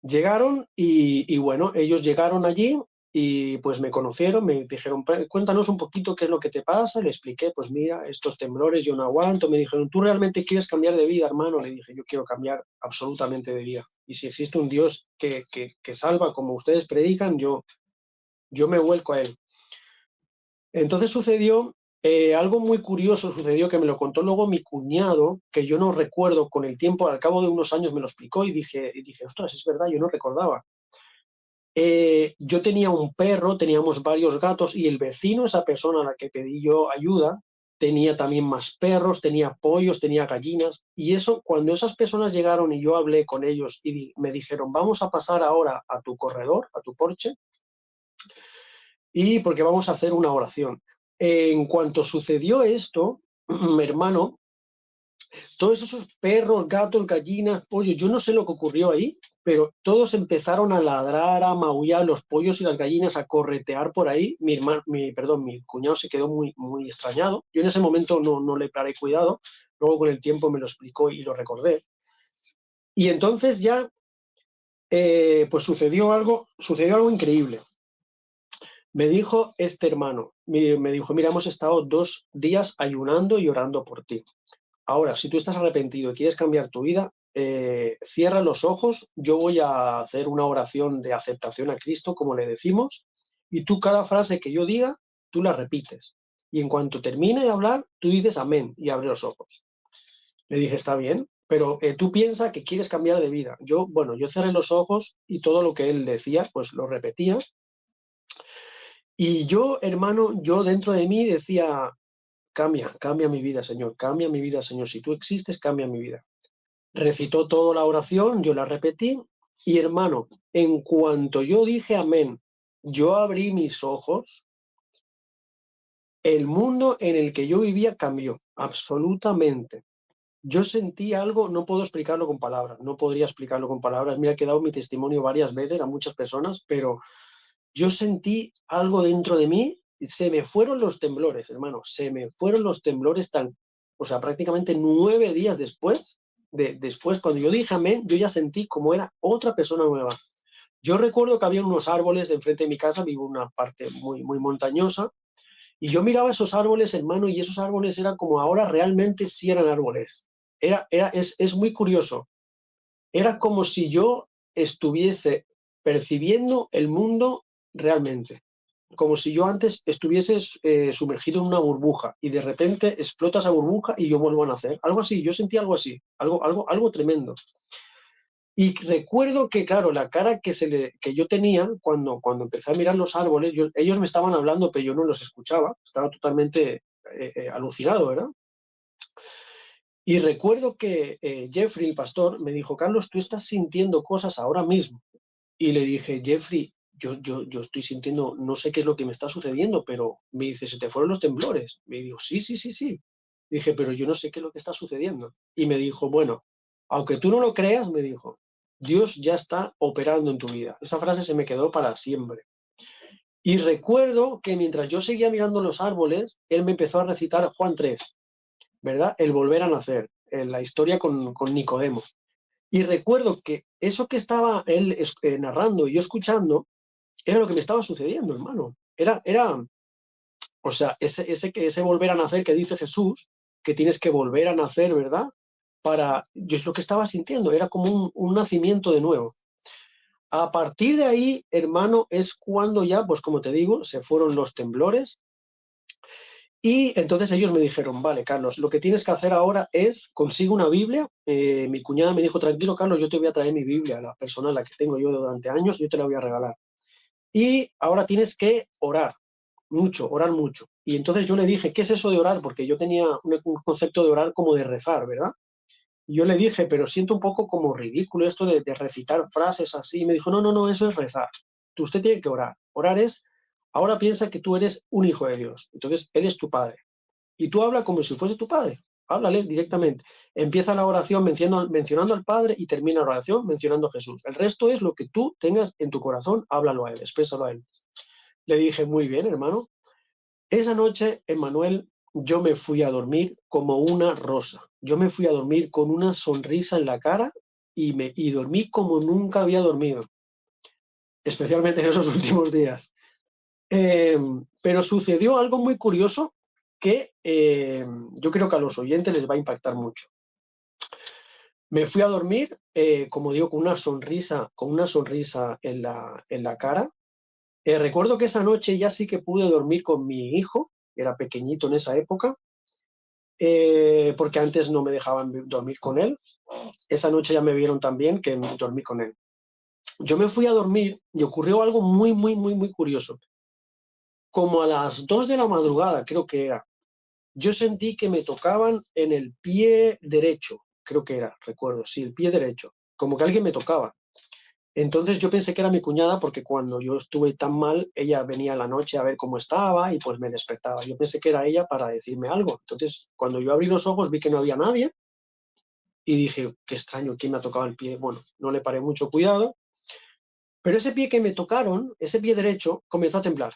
Llegaron y bueno, ellos llegaron allí y pues me conocieron, me dijeron, cuéntanos un poquito qué es lo que te pasa. Le expliqué, pues mira, estos temblores yo no aguanto. Me dijeron, ¿tú realmente quieres cambiar de vida, hermano? Le dije, yo quiero cambiar absolutamente de vida. Y si existe un Dios que salva como ustedes predican, yo me vuelco a él. Entonces sucedió algo muy curioso, sucedió que me lo contó luego mi cuñado, que yo no recuerdo con el tiempo, al cabo de unos años me lo explicó y dije, ostras, es verdad, yo no recordaba. Yo tenía un perro, teníamos varios gatos y el vecino, esa persona a la que pedí yo ayuda, tenía también más perros, tenía pollos, tenía gallinas. Y eso, cuando esas personas llegaron y yo hablé con ellos y me dijeron, vamos a pasar ahora a tu corredor, a tu porche, y porque vamos a hacer una oración. En cuanto sucedió esto, mi hermano, todos esos perros, gatos, gallinas, pollos, yo no sé lo que ocurrió ahí, pero todos empezaron a ladrar, a maullar, los pollos y las gallinas a corretear por ahí. Mi cuñado se quedó muy, muy extrañado. Yo en ese momento no le paré cuidado, luego con el tiempo me lo explicó y lo recordé. Y entonces ya, pues sucedió algo increíble. Me dijo este hermano, me dijo, mira, hemos estado 2 días ayunando y orando por ti. Ahora, si tú estás arrepentido y quieres cambiar tu vida, cierra los ojos, yo voy a hacer una oración de aceptación a Cristo, como le decimos, y tú cada frase que yo diga, tú la repites. Y en cuanto termine de hablar, tú dices amén y abre los ojos. Le dije, está bien, pero tú piensas que quieres cambiar de vida. Yo cerré los ojos y todo lo que él decía, pues lo repetía. Y yo, hermano, yo dentro de mí decía, cambia mi vida, Señor, cambia mi vida, Señor. Si tú existes, cambia mi vida. Recitó toda la oración, yo la repetí, y hermano, en cuanto yo dije amén, yo abrí mis ojos, el mundo en el que yo vivía cambió, absolutamente. Yo sentí algo, no puedo explicarlo con palabras, no podría explicarlo con palabras. Mira que he dado mi testimonio varias veces a muchas personas, pero yo sentí algo dentro de mí, se me fueron los temblores, hermano, se me fueron los temblores prácticamente 9 días después, después, cuando yo dije amén, yo ya sentí como era otra persona nueva. Yo recuerdo que había unos árboles enfrente de mi casa, vivo en una parte muy, muy montañosa, y yo miraba esos árboles, hermano, y esos árboles eran como ahora realmente sí eran árboles. Es muy curioso. Era como si yo estuviese percibiendo el mundo realmente, como si yo antes estuviese sumergido en una burbuja y de repente explota esa burbuja y yo vuelvo a nacer. Algo así, yo sentí algo así, algo tremendo. Y recuerdo que, claro, la cara que yo tenía cuando empecé a mirar los árboles, ellos me estaban hablando, pero yo no los escuchaba, estaba totalmente alucinado, ¿verdad? Y recuerdo que Jeffrey, el pastor, me dijo, Carlos, tú estás sintiendo cosas ahora mismo. Y le dije, Jeffrey, yo estoy sintiendo, no sé qué es lo que me está sucediendo, pero me dice, ¿se te fueron los temblores? Me dijo, sí. Dije, pero yo no sé qué es lo que está sucediendo. Y me dijo, bueno, aunque tú no lo creas, me dijo, Dios ya está operando en tu vida. Esa frase se me quedó para siempre. Y recuerdo que mientras yo seguía mirando los árboles, él me empezó a recitar Juan 3, ¿verdad? El volver a nacer, la historia con Nicodemo. Y recuerdo que eso que estaba él narrando y yo escuchando era lo que me estaba sucediendo, hermano. O sea, ese volver a nacer que dice Jesús, que tienes que volver a nacer, ¿verdad? Yo es lo que estaba sintiendo, era como un nacimiento de nuevo. A partir de ahí, hermano, es cuando ya, pues como te digo, se fueron los temblores. Y entonces ellos me dijeron, vale, Carlos, lo que tienes que hacer ahora es, consigue una Biblia. Mi cuñada me dijo, tranquilo, Carlos, yo te voy a traer mi Biblia, la persona a la que tengo yo durante años, yo te la voy a regalar. Y ahora tienes que orar, mucho, orar mucho. Y entonces yo le dije, ¿qué es eso de orar? Porque yo tenía un concepto de orar como de rezar, ¿verdad? Y yo le dije, pero siento un poco como ridículo esto de recitar frases así. Y me dijo, no, no, no, eso es rezar. Usted tiene que orar. Orar es, ahora piensa que tú eres un hijo de Dios. Entonces, Él es tu padre. Y tú habla como si fuese tu padre. Háblale directamente. Empieza la oración mencionando al Padre y termina la oración mencionando a Jesús. El resto es lo que tú tengas en tu corazón, háblalo a Él, exprésalo a Él. Le dije, muy bien, hermano. Esa noche, Emmanuel, yo me fui a dormir como una rosa. Yo me fui a dormir con una sonrisa en la cara y dormí como nunca había dormido, especialmente en esos últimos días. Pero sucedió algo muy curioso que yo creo que a los oyentes les va a impactar mucho. Me fui a dormir, como digo, con una sonrisa en la cara. Recuerdo que esa noche ya sí que pude dormir con mi hijo, era pequeñito en esa época, porque antes no me dejaban dormir con él. Esa noche ya me vieron también que dormí con él. Yo me fui a dormir y ocurrió algo muy, muy, muy, muy curioso. Como a las 2 de la madrugada, creo que era, yo sentí que me tocaban en el pie derecho, creo que era, recuerdo, sí, el pie derecho, como que alguien me tocaba. Entonces yo pensé que era mi cuñada porque cuando yo estuve tan mal, ella venía a la noche a ver cómo estaba y pues me despertaba. Yo pensé que era ella para decirme algo. Entonces cuando yo abrí los ojos vi que no había nadie y dije, qué extraño, ¿quién me ha tocado el pie? Bueno, no le paré mucho cuidado, pero ese pie que me tocaron, ese pie derecho, comenzó a temblar.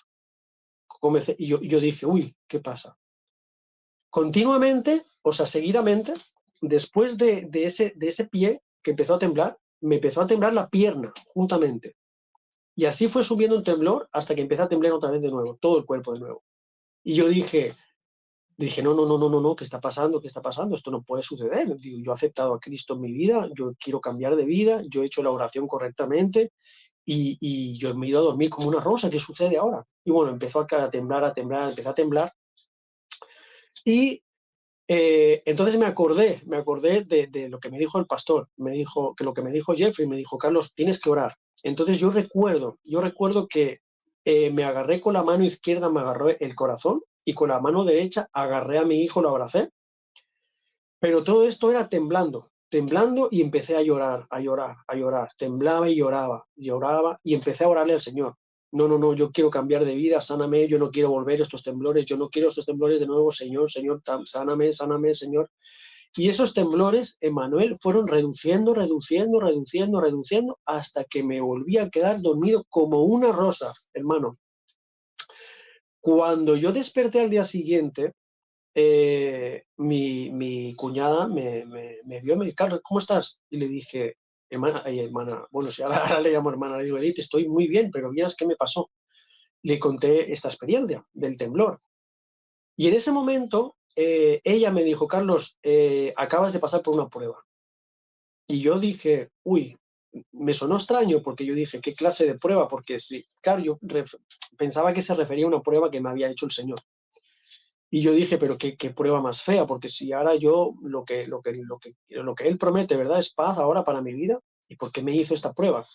Y yo dije, uy, ¿qué pasa? Continuamente, o sea, seguidamente, después de ese pie que empezó a temblar, me empezó a temblar la pierna juntamente. Y así fue subiendo un temblor hasta que empezó a temblar otra vez de nuevo, todo el cuerpo de nuevo. Y yo dije, no, no, no, no, no, no, ¿qué está pasando? ¿Qué está pasando? Esto no puede suceder. Digo, yo he aceptado a Cristo en mi vida, yo quiero cambiar de vida, yo he hecho la oración correctamente y yo me he ido a dormir como una rosa. ¿Qué sucede ahora? Y bueno, empezó a temblar, empezó a temblar. Y entonces me acordé de lo que me dijo el pastor, me dijo que lo que me dijo Jeffrey, me dijo, Carlos, tienes que orar. Entonces yo recuerdo que me agarré con la mano izquierda, me agarró el corazón y con la mano derecha agarré a mi hijo, lo abracé, pero todo esto era temblando, temblando y empecé a llorar, a llorar, a llorar, temblaba y lloraba, lloraba y empecé a orarle al Señor. No, no, no, yo quiero cambiar de vida, sáname, yo no quiero volver a estos temblores, yo no quiero estos temblores de nuevo, Señor, Señor, sáname, sáname, Señor. Y esos temblores, Emmanuel, fueron reduciendo, reduciendo, reduciendo, reduciendo, hasta que me volví a quedar dormido como una rosa, hermano. Cuando yo desperté al día siguiente, mi cuñada me vio, me dijo, Carlos, ¿cómo estás? Y le dije, hermana, bueno, si ahora le llamo hermana, le digo, Edith, estoy muy bien, pero miras qué me pasó. Le conté esta experiencia del temblor. Y en ese momento, ella me dijo, Carlos, acabas de pasar por una prueba. Y yo dije, uy, me sonó extraño porque yo dije, ¿qué clase de prueba? Porque sí, claro, yo pensaba que se refería a una prueba que me había hecho el Señor. Y yo dije, pero qué prueba más fea, porque si ahora yo lo que Él promete, ¿verdad? Es paz ahora para mi vida, ¿y por qué me hizo esta prueba?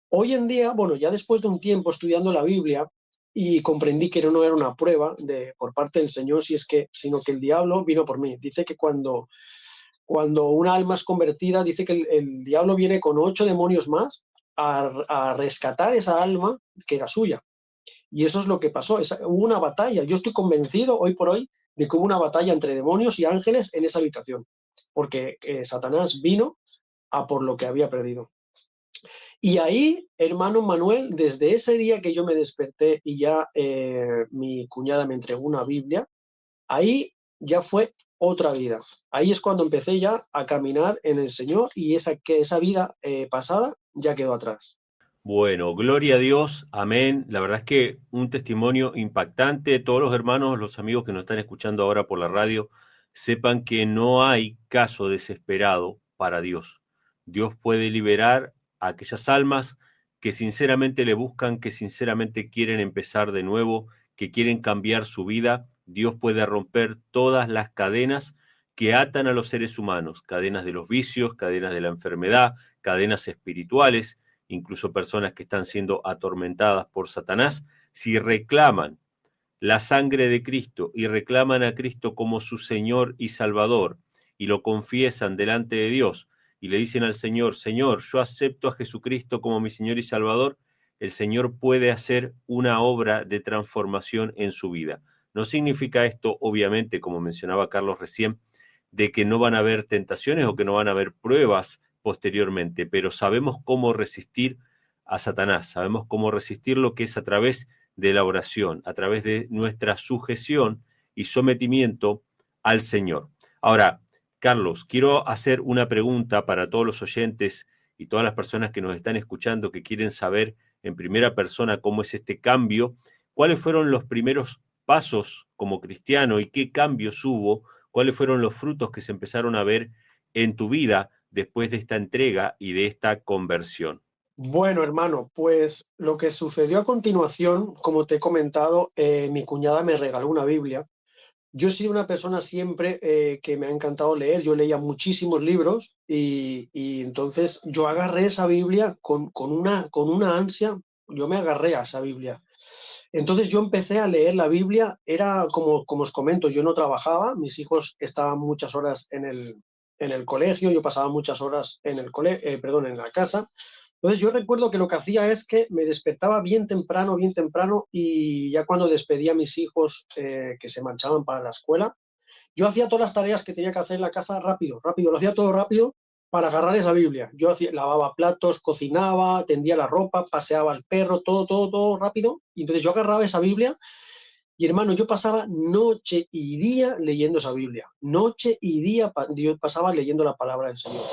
Hoy en día, bueno, ya después de un tiempo estudiando la Biblia y comprendí que no era una prueba por parte del Señor, sino que el diablo vino por mí. Dice que cuando una alma es convertida, dice que el diablo viene con 8 demonios más a rescatar esa alma que era suya. Y eso es lo que pasó. Hubo una batalla. Yo estoy convencido hoy por hoy de que hubo una batalla entre demonios y ángeles en esa habitación, porque Satanás vino a por lo que había perdido. Y ahí, hermano Manuel, desde ese día que yo me desperté y ya mi cuñada me entregó una Biblia, ahí ya fue otra vida. Ahí es cuando empecé ya a caminar en el Señor y esa vida pasada ya quedó atrás. Bueno, gloria a Dios, amén. La verdad es que un testimonio impactante. Todos los hermanos, los amigos que nos están escuchando ahora por la radio, sepan que no hay caso desesperado para Dios. Dios puede liberar a aquellas almas que sinceramente le buscan, que sinceramente quieren empezar de nuevo, que quieren cambiar su vida. Dios puede romper todas las cadenas que atan a los seres humanos, cadenas de los vicios, cadenas de la enfermedad, cadenas espirituales, incluso personas que están siendo atormentadas por Satanás, si reclaman la sangre de Cristo y reclaman a Cristo como su Señor y Salvador y lo confiesan delante de Dios y le dicen al Señor, Señor, yo acepto a Jesucristo como mi Señor y Salvador, el Señor puede hacer una obra de transformación en su vida. No significa esto, obviamente, como mencionaba Carlos recién, de que no van a haber tentaciones o que no van a haber pruebas posteriormente, pero sabemos cómo resistir a Satanás, sabemos cómo resistir lo que es a través de la oración, a través de nuestra sujeción y sometimiento al Señor. Ahora, Carlos, quiero hacer una pregunta para todos los oyentes y todas las personas que nos están escuchando que quieren saber en primera persona cómo es este cambio. ¿Cuáles fueron los primeros pasos como cristiano y qué cambios hubo? ¿Cuáles fueron los frutos que se empezaron a ver en tu vida después de esta entrega y de esta conversión? Bueno, hermano, pues lo que sucedió a continuación, como te he comentado, mi cuñada me regaló una Biblia. Yo he sido una persona siempre que me ha encantado leer, yo leía muchísimos libros y entonces yo agarré esa Biblia con una ansia, yo me agarré a esa Biblia. Entonces yo empecé a leer la Biblia, era como os comento, yo no trabajaba, mis hijos estaban muchas horas en el colegio, yo pasaba muchas horas en en la casa. Entonces yo recuerdo que lo que hacía es que me despertaba bien temprano y ya cuando despedía a mis hijos que se marchaban para la escuela, yo hacía todas las tareas que tenía que hacer en la casa rápido, rápido, lo hacía todo rápido para agarrar esa Biblia. Yo lavaba platos, cocinaba, tendía la ropa, paseaba al perro, todo rápido. Y entonces yo agarraba esa Biblia y hermano, yo pasaba noche y día leyendo esa Biblia. Noche y día yo pasaba leyendo la palabra del Señor.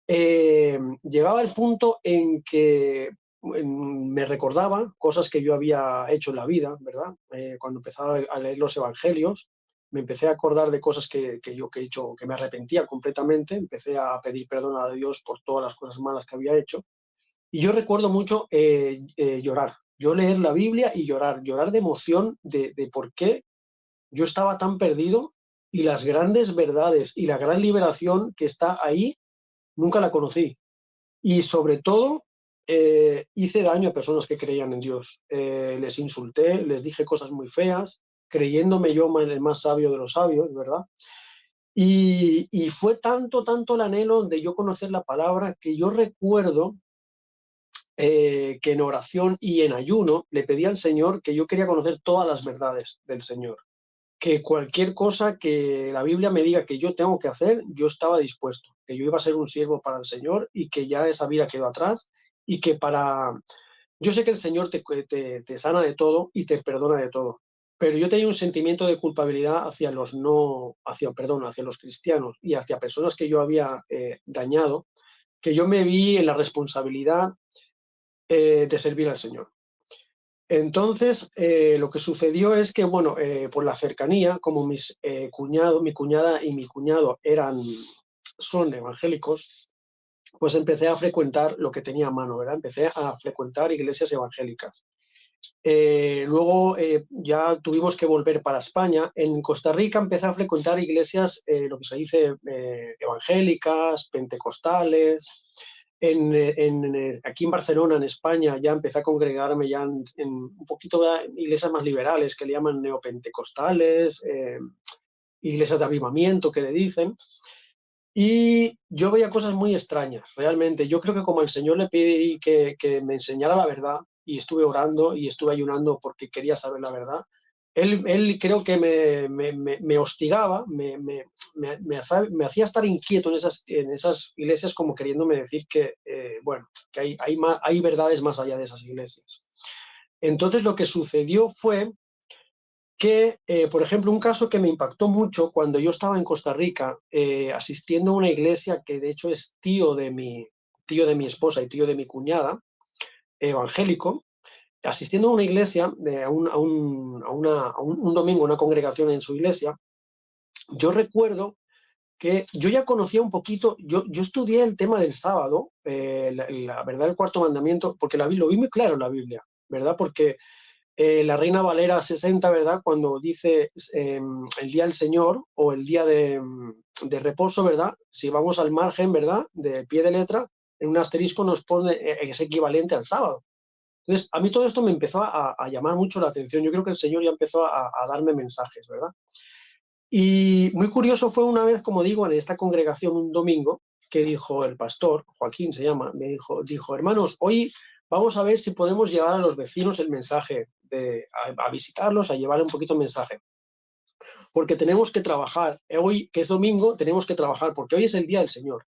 Llegaba el punto en que me recordaba cosas que yo había hecho en la vida, ¿verdad? Cuando empezaba a leer los evangelios, me empecé a acordar de cosas que yo que he hecho, que me arrepentía completamente, empecé a pedir perdón a Dios por todas las cosas malas que había hecho. Y yo recuerdo mucho llorar, yo leer la Biblia y llorar de emoción de por qué yo estaba tan perdido y las grandes verdades y la gran liberación que está ahí, nunca la conocí. Y sobre todo, hice daño a personas que creían en Dios. Les insulté, les dije cosas muy feas, creyéndome yo el más sabio de los sabios, ¿verdad? Y fue tanto el anhelo de yo conocer la palabra que yo recuerdo que en oración y en ayuno le pedí al Señor que yo quería conocer todas las verdades del Señor. Que cualquier cosa que la Biblia me diga que yo tengo que hacer, yo estaba dispuesto, que yo iba a ser un siervo para el Señor y que ya esa vida quedó atrás y que yo sé que el Señor te sana de todo y te perdona de todo, pero yo tenía un sentimiento de culpabilidad hacia hacia los cristianos y hacia personas que yo había dañado, que yo me vi en la responsabilidad de servir al Señor. Entonces, lo que sucedió es que, bueno, por la cercanía, como mi cuñada y mi cuñado son evangélicos, pues empecé a frecuentar lo que tenía a mano, ¿verdad? Empecé a frecuentar iglesias evangélicas. Luego ya tuvimos que volver para España. En Costa Rica empecé a frecuentar iglesias, lo que se dice, evangélicas, pentecostales. Aquí en Barcelona, en España, ya empecé a congregarme ya en un poquito de iglesias más liberales, que le llaman neopentecostales, iglesias de avivamiento, que le dicen. Y yo veía cosas muy extrañas, realmente. Yo creo que como al Señor le pedí que me enseñara la verdad, y estuve orando y estuve ayunando porque quería saber la verdad, él creo que me hostigaba, me hacía estar inquieto en esas iglesias, como queriéndome decir que, bueno, que hay verdades más allá de esas iglesias. Entonces lo que sucedió fue que, por ejemplo, un caso que me impactó mucho cuando yo estaba en Costa Rica, asistiendo a una iglesia que de hecho es tío de mi esposa y tío de mi cuñada, evangélico, asistiendo a una iglesia, un domingo, una congregación en su iglesia. Yo recuerdo que yo ya conocía un poquito, yo estudié el tema del sábado, la verdad del cuarto mandamiento, porque lo vi muy claro en la Biblia, ¿verdad? Porque la Reina Valera 60, ¿verdad? Cuando dice el día del Señor o el día de reposo, ¿verdad? Si vamos al margen, ¿verdad? De pie de letra, en un asterisco nos pone es equivalente al sábado. Entonces, a mí todo esto me empezó a llamar mucho la atención. Yo creo que el Señor ya empezó a darme mensajes, ¿verdad? Y muy curioso fue una vez, como digo, en esta congregación un domingo, que dijo el pastor, Joaquín se llama, dijo, hermanos, hoy vamos a ver si podemos llevar a los vecinos el mensaje, a visitarlos, a llevar un poquito el mensaje, porque tenemos que trabajar. Hoy, que es domingo, tenemos que trabajar, porque hoy es el día del Señor.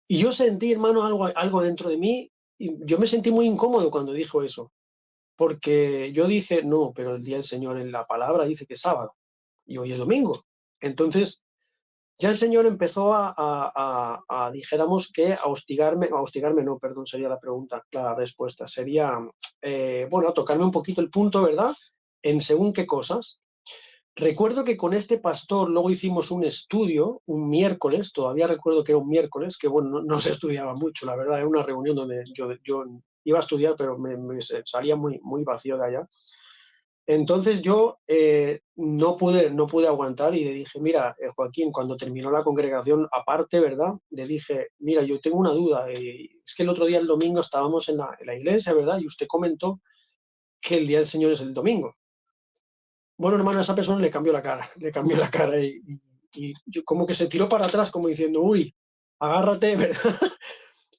Y yo sentí, hermano, algo dentro de mí, y yo me sentí muy incómodo cuando dijo eso, porque yo dije, no, pero el día del Señor en la palabra dice que es sábado, y hoy es domingo. Entonces, ya el Señor empezó dijéramos que a hostigarme no, perdón, sería la pregunta, la respuesta, sería, bueno, a tocarme un poquito el punto, ¿verdad? En según qué cosas. Recuerdo que con este pastor luego hicimos un estudio, un miércoles, todavía recuerdo que era un miércoles, que bueno, no se estudiaba mucho, la verdad, era una reunión donde yo iba a estudiar, pero me salía muy vacío de allá. Entonces yo no pude aguantar y le dije, mira, Joaquín, cuando terminó la congregación, aparte, ¿verdad? Le dije, mira, yo tengo una duda. Es que el otro día, el domingo, estábamos en la iglesia, ¿verdad? Y usted comentó que el día del Señor es el domingo. Bueno, hermano, a esa persona le cambió la cara y yo como que se tiró para atrás como diciendo, uy, agárrate, ¿verdad?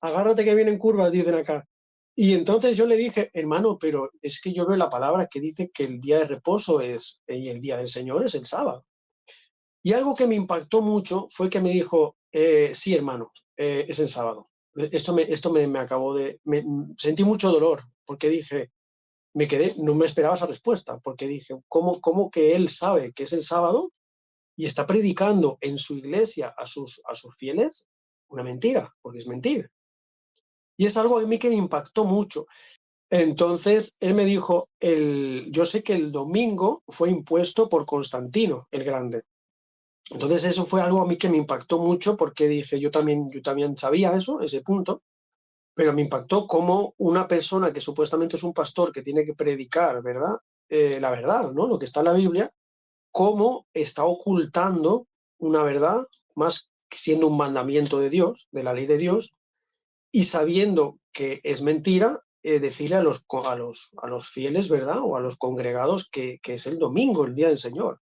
Agárrate que vienen curvas, dicen acá. Y entonces yo le dije, hermano, pero es que yo veo la palabra que dice que el día de reposo es, y el día del Señor es el sábado. Y algo que me impactó mucho fue que me dijo, sí, hermano, es el sábado. Esto me acabó sentí mucho dolor, porque dije, me quedé, no me esperaba esa respuesta, porque dije, ¿cómo que él sabe que es el sábado y está predicando en su iglesia a sus fieles? Una mentira, porque es mentira. Y es algo a mí que me impactó mucho. Entonces, él me dijo, yo sé que el domingo fue impuesto por Constantino el Grande. Entonces, eso fue algo a mí que me impactó mucho porque dije, yo también sabía eso, ese punto, pero me impactó cómo una persona que supuestamente es un pastor que tiene que predicar, ¿verdad? La verdad, ¿no? Lo que está en la Biblia, cómo está ocultando una verdad, más siendo un mandamiento de Dios, de la ley de Dios, y sabiendo que es mentira, decirle a los fieles, ¿verdad? O a los congregados que es el domingo, el día del Señor.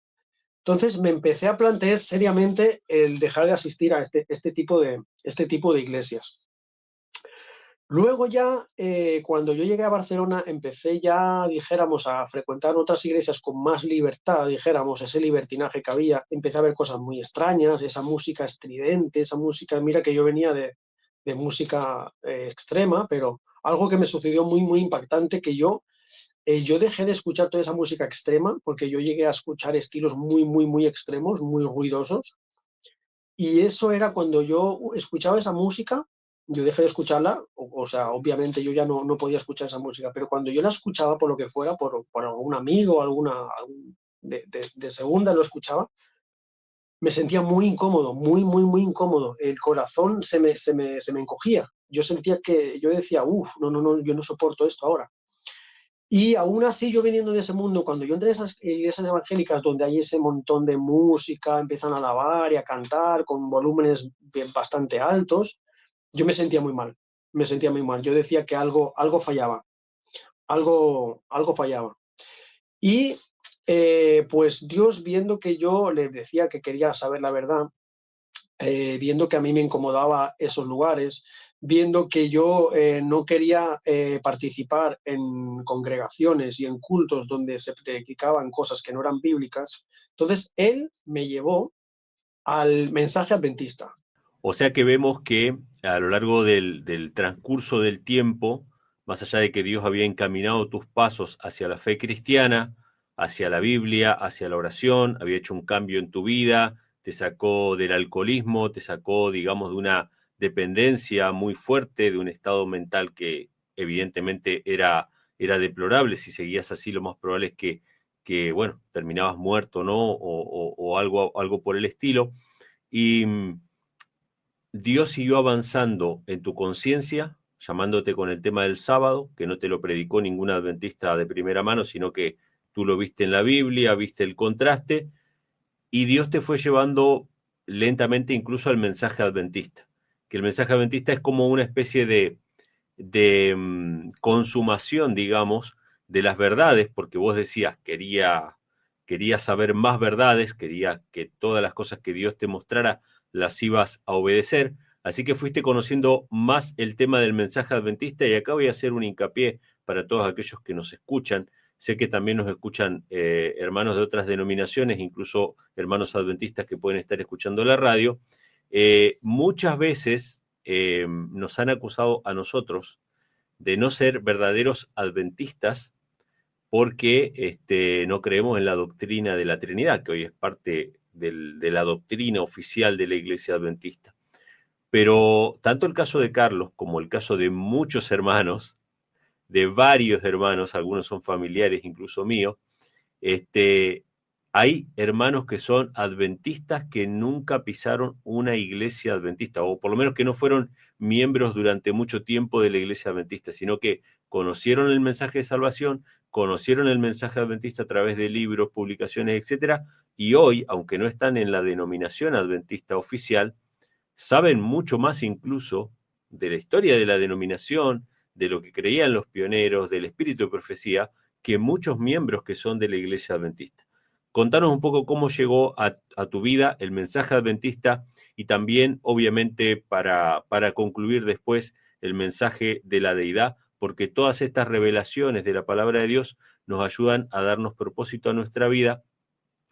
Entonces me empecé a plantear seriamente el dejar de asistir a este tipo de iglesias. Luego ya, cuando yo llegué a Barcelona, empecé ya, dijéramos, a frecuentar otras iglesias con más libertad, dijéramos, ese libertinaje que había. Empecé a ver cosas muy extrañas, esa música estridente, esa música, mira que yo venía de música extrema, pero algo que me sucedió muy impactante, que yo dejé de escuchar toda esa música extrema, porque yo llegué a escuchar estilos muy extremos, muy ruidosos, y eso era cuando yo escuchaba esa música, yo dejé de escucharla, o sea, obviamente yo ya no podía escuchar esa música, pero cuando yo la escuchaba por lo que fuera, por algún amigo, de segunda lo escuchaba, me sentía muy incómodo, muy incómodo. El corazón se me encogía. Yo sentía que, yo decía, uff, no, yo no soporto esto ahora. Y aún así, yo viniendo de ese mundo, cuando yo entré en esas iglesias evangélicas donde hay ese montón de música, empiezan a alabar y a cantar con volúmenes bastante altos, yo me sentía muy mal. Yo decía que algo fallaba, algo fallaba. Y pues Dios, viendo que yo le decía que quería saber la verdad, viendo que a mí me incomodaba esos lugares, viendo que yo no quería participar en congregaciones y en cultos donde se predicaban cosas que no eran bíblicas, entonces él me llevó al mensaje adventista. O sea que vemos que a lo largo del transcurso del tiempo, más allá de que Dios había encaminado tus pasos hacia la fe cristiana, hacia la Biblia, hacia la oración, había hecho un cambio en tu vida, te sacó del alcoholismo, te sacó, digamos, de una dependencia muy fuerte, de un estado mental que evidentemente era deplorable. Si seguías así, lo más probable es que bueno, terminabas muerto, ¿no? O algo por el estilo. Y Dios siguió avanzando en tu conciencia, llamándote con el tema del sábado, que no te lo predicó ningún adventista de primera mano, sino que tú lo viste en la Biblia, viste el contraste, y Dios te fue llevando lentamente incluso al mensaje adventista, que el mensaje adventista es como una especie consumación, digamos, de las verdades, porque vos decías, quería saber más verdades, quería que todas las cosas que Dios te mostrara las ibas a obedecer, así que fuiste conociendo más el tema del mensaje adventista, y acá voy a hacer un hincapié para todos aquellos que nos escuchan. Sé que también nos escuchan hermanos de otras denominaciones, incluso hermanos adventistas que pueden estar escuchando la radio. Muchas veces nos han acusado a nosotros de no ser verdaderos adventistas porque no creemos en la doctrina de la Trinidad, que hoy es parte de la doctrina oficial de la Iglesia Adventista. Pero tanto el caso de Carlos como el caso de muchos hermanos, de varios hermanos, algunos son familiares incluso míos, hay hermanos que son adventistas que nunca pisaron una iglesia adventista, o por lo menos que no fueron miembros durante mucho tiempo de la iglesia adventista, sino que conocieron el mensaje de salvación, conocieron el mensaje adventista a través de libros, publicaciones, etcétera, y hoy, aunque no están en la denominación adventista oficial, saben mucho más incluso de la historia de la denominación, de lo que creían los pioneros, del espíritu de profecía, que muchos miembros que son de la iglesia adventista. Contanos un poco cómo llegó a tu vida el mensaje adventista, y también, obviamente, para concluir después, el mensaje de la deidad, porque todas estas revelaciones de la palabra de Dios nos ayudan a darnos propósito a nuestra vida,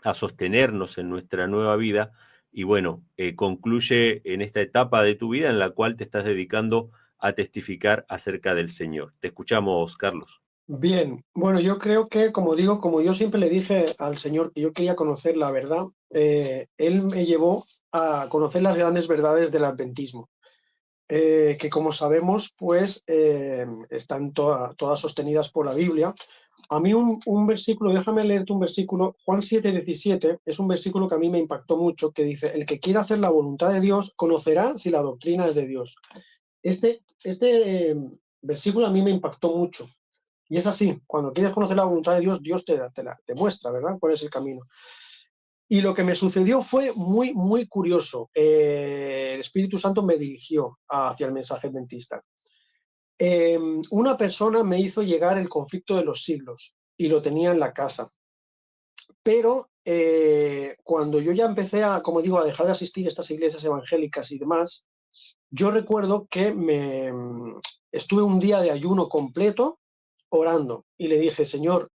a sostenernos en nuestra nueva vida, y bueno, concluye en esta etapa de tu vida en la cual te estás dedicando a testificar acerca del Señor. Te escuchamos, Carlos. Bien, bueno, yo creo que, como digo, como yo siempre le dije al Señor que yo quería conocer la verdad, Él me llevó a conocer las grandes verdades del adventismo, que como sabemos, pues están todas sostenidas por la Biblia. A mí un versículo, déjame leerte un versículo, Juan 7:17, es un versículo que a mí me impactó mucho, que dice: el que quiera hacer la voluntad de Dios conocerá si la doctrina es de Dios. Este versículo a mí me impactó mucho. Y es así, cuando quieres conocer la voluntad de Dios, Dios te muestra, ¿verdad?, cuál es el camino. Y lo que me sucedió fue muy, muy curioso. El Espíritu Santo me dirigió hacia el mensaje adventista. Una persona me hizo llegar el conflicto de los siglos y lo tenía en la casa. Pero cuando yo ya empecé a, como digo, a dejar de asistir a estas iglesias evangélicas y demás, yo recuerdo que estuve un día de ayuno completo orando y le dije: Señor,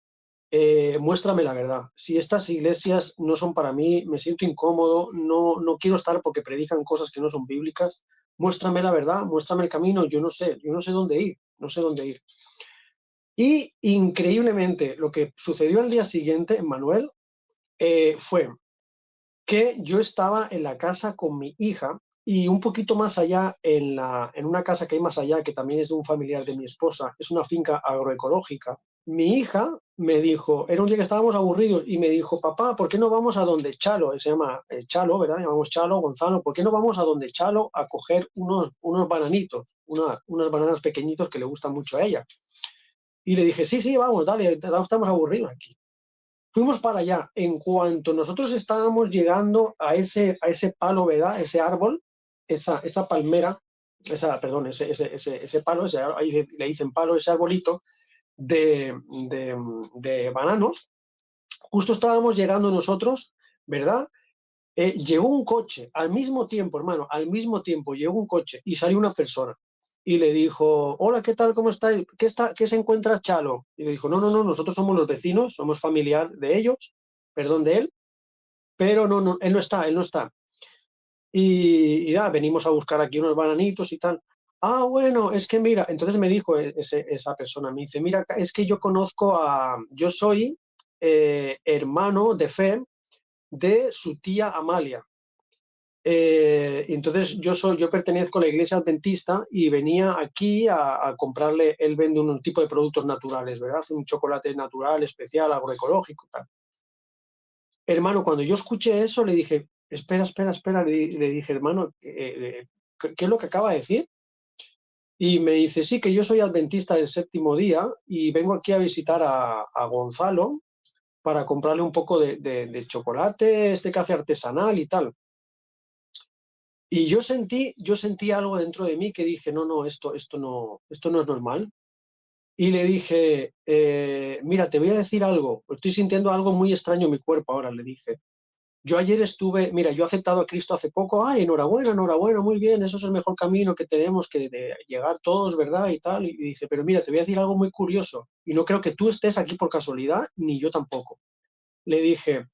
muéstrame la verdad. Si estas iglesias no son para mí, me siento incómodo, no quiero estar porque predican cosas que no son bíblicas. Muéstrame la verdad, muéstrame el camino. Yo no sé dónde ir, no sé dónde ir. Y increíblemente, lo que sucedió al día siguiente, Manuel, fue que yo estaba en la casa con mi hija, y un poquito más allá, en una casa que hay más allá, que también es de un familiar de mi esposa, es una finca agroecológica. Mi hija me dijo, era un día que estábamos aburridos, y me dijo: papá, ¿por qué no vamos a donde Chalo? Se llama Chalo, ¿verdad? Llamamos Chalo, Gonzalo. ¿Por qué no vamos a donde Chalo a coger unos bananitos, unas bananas pequeñitos que le gustan mucho a ella? Y le dije: sí, vamos, dale, estamos aburridos aquí. Fuimos para allá. En cuanto nosotros estábamos llegando a ese palo, ¿verdad?, ese árbol, esa palmera, ese palo, ahí le dicen palo, ese arbolito de bananos, justo estábamos llegando nosotros, ¿verdad? Llegó un coche, al mismo tiempo, hermano, al mismo tiempo llegó un coche y salió una persona y le dijo: hola, ¿qué tal? ¿Cómo estáis? ¿Qué se encuentra Chalo? Y le dijo: no, nosotros somos los vecinos, somos familiar de ellos, perdón, de él, pero no, él no está. Y ya, venimos a buscar aquí unos bananitos y tal. Ah, bueno, es que mira, entonces me dijo esa persona, me dice: mira, es que yo soy hermano de fe de su tía Amalia. Entonces yo pertenezco a la iglesia adventista y venía aquí a comprarle. Él vende un tipo de productos naturales, ¿verdad? Hace un chocolate natural, especial, agroecológico, tal. Hermano, cuando yo escuché eso, le dije: espera, le dije: hermano, ¿qué es lo que acaba de decir? Y me dice: sí, que yo soy adventista del séptimo día y vengo aquí a visitar a Gonzalo para comprarle un poco de chocolate que hace artesanal y tal. Y yo sentí algo dentro de mí que dije, no, esto no es normal. Y le dije, mira, te voy a decir algo, estoy sintiendo algo muy extraño en mi cuerpo ahora, le dije. Yo ayer mira, yo he aceptado a Cristo hace poco, ay, enhorabuena, muy bien, eso es el mejor camino que tenemos que de llegar todos, ¿verdad? Y tal. Y dije, pero mira, te voy a decir algo muy curioso, y no creo que tú estés aquí por casualidad, ni yo tampoco. Le dije,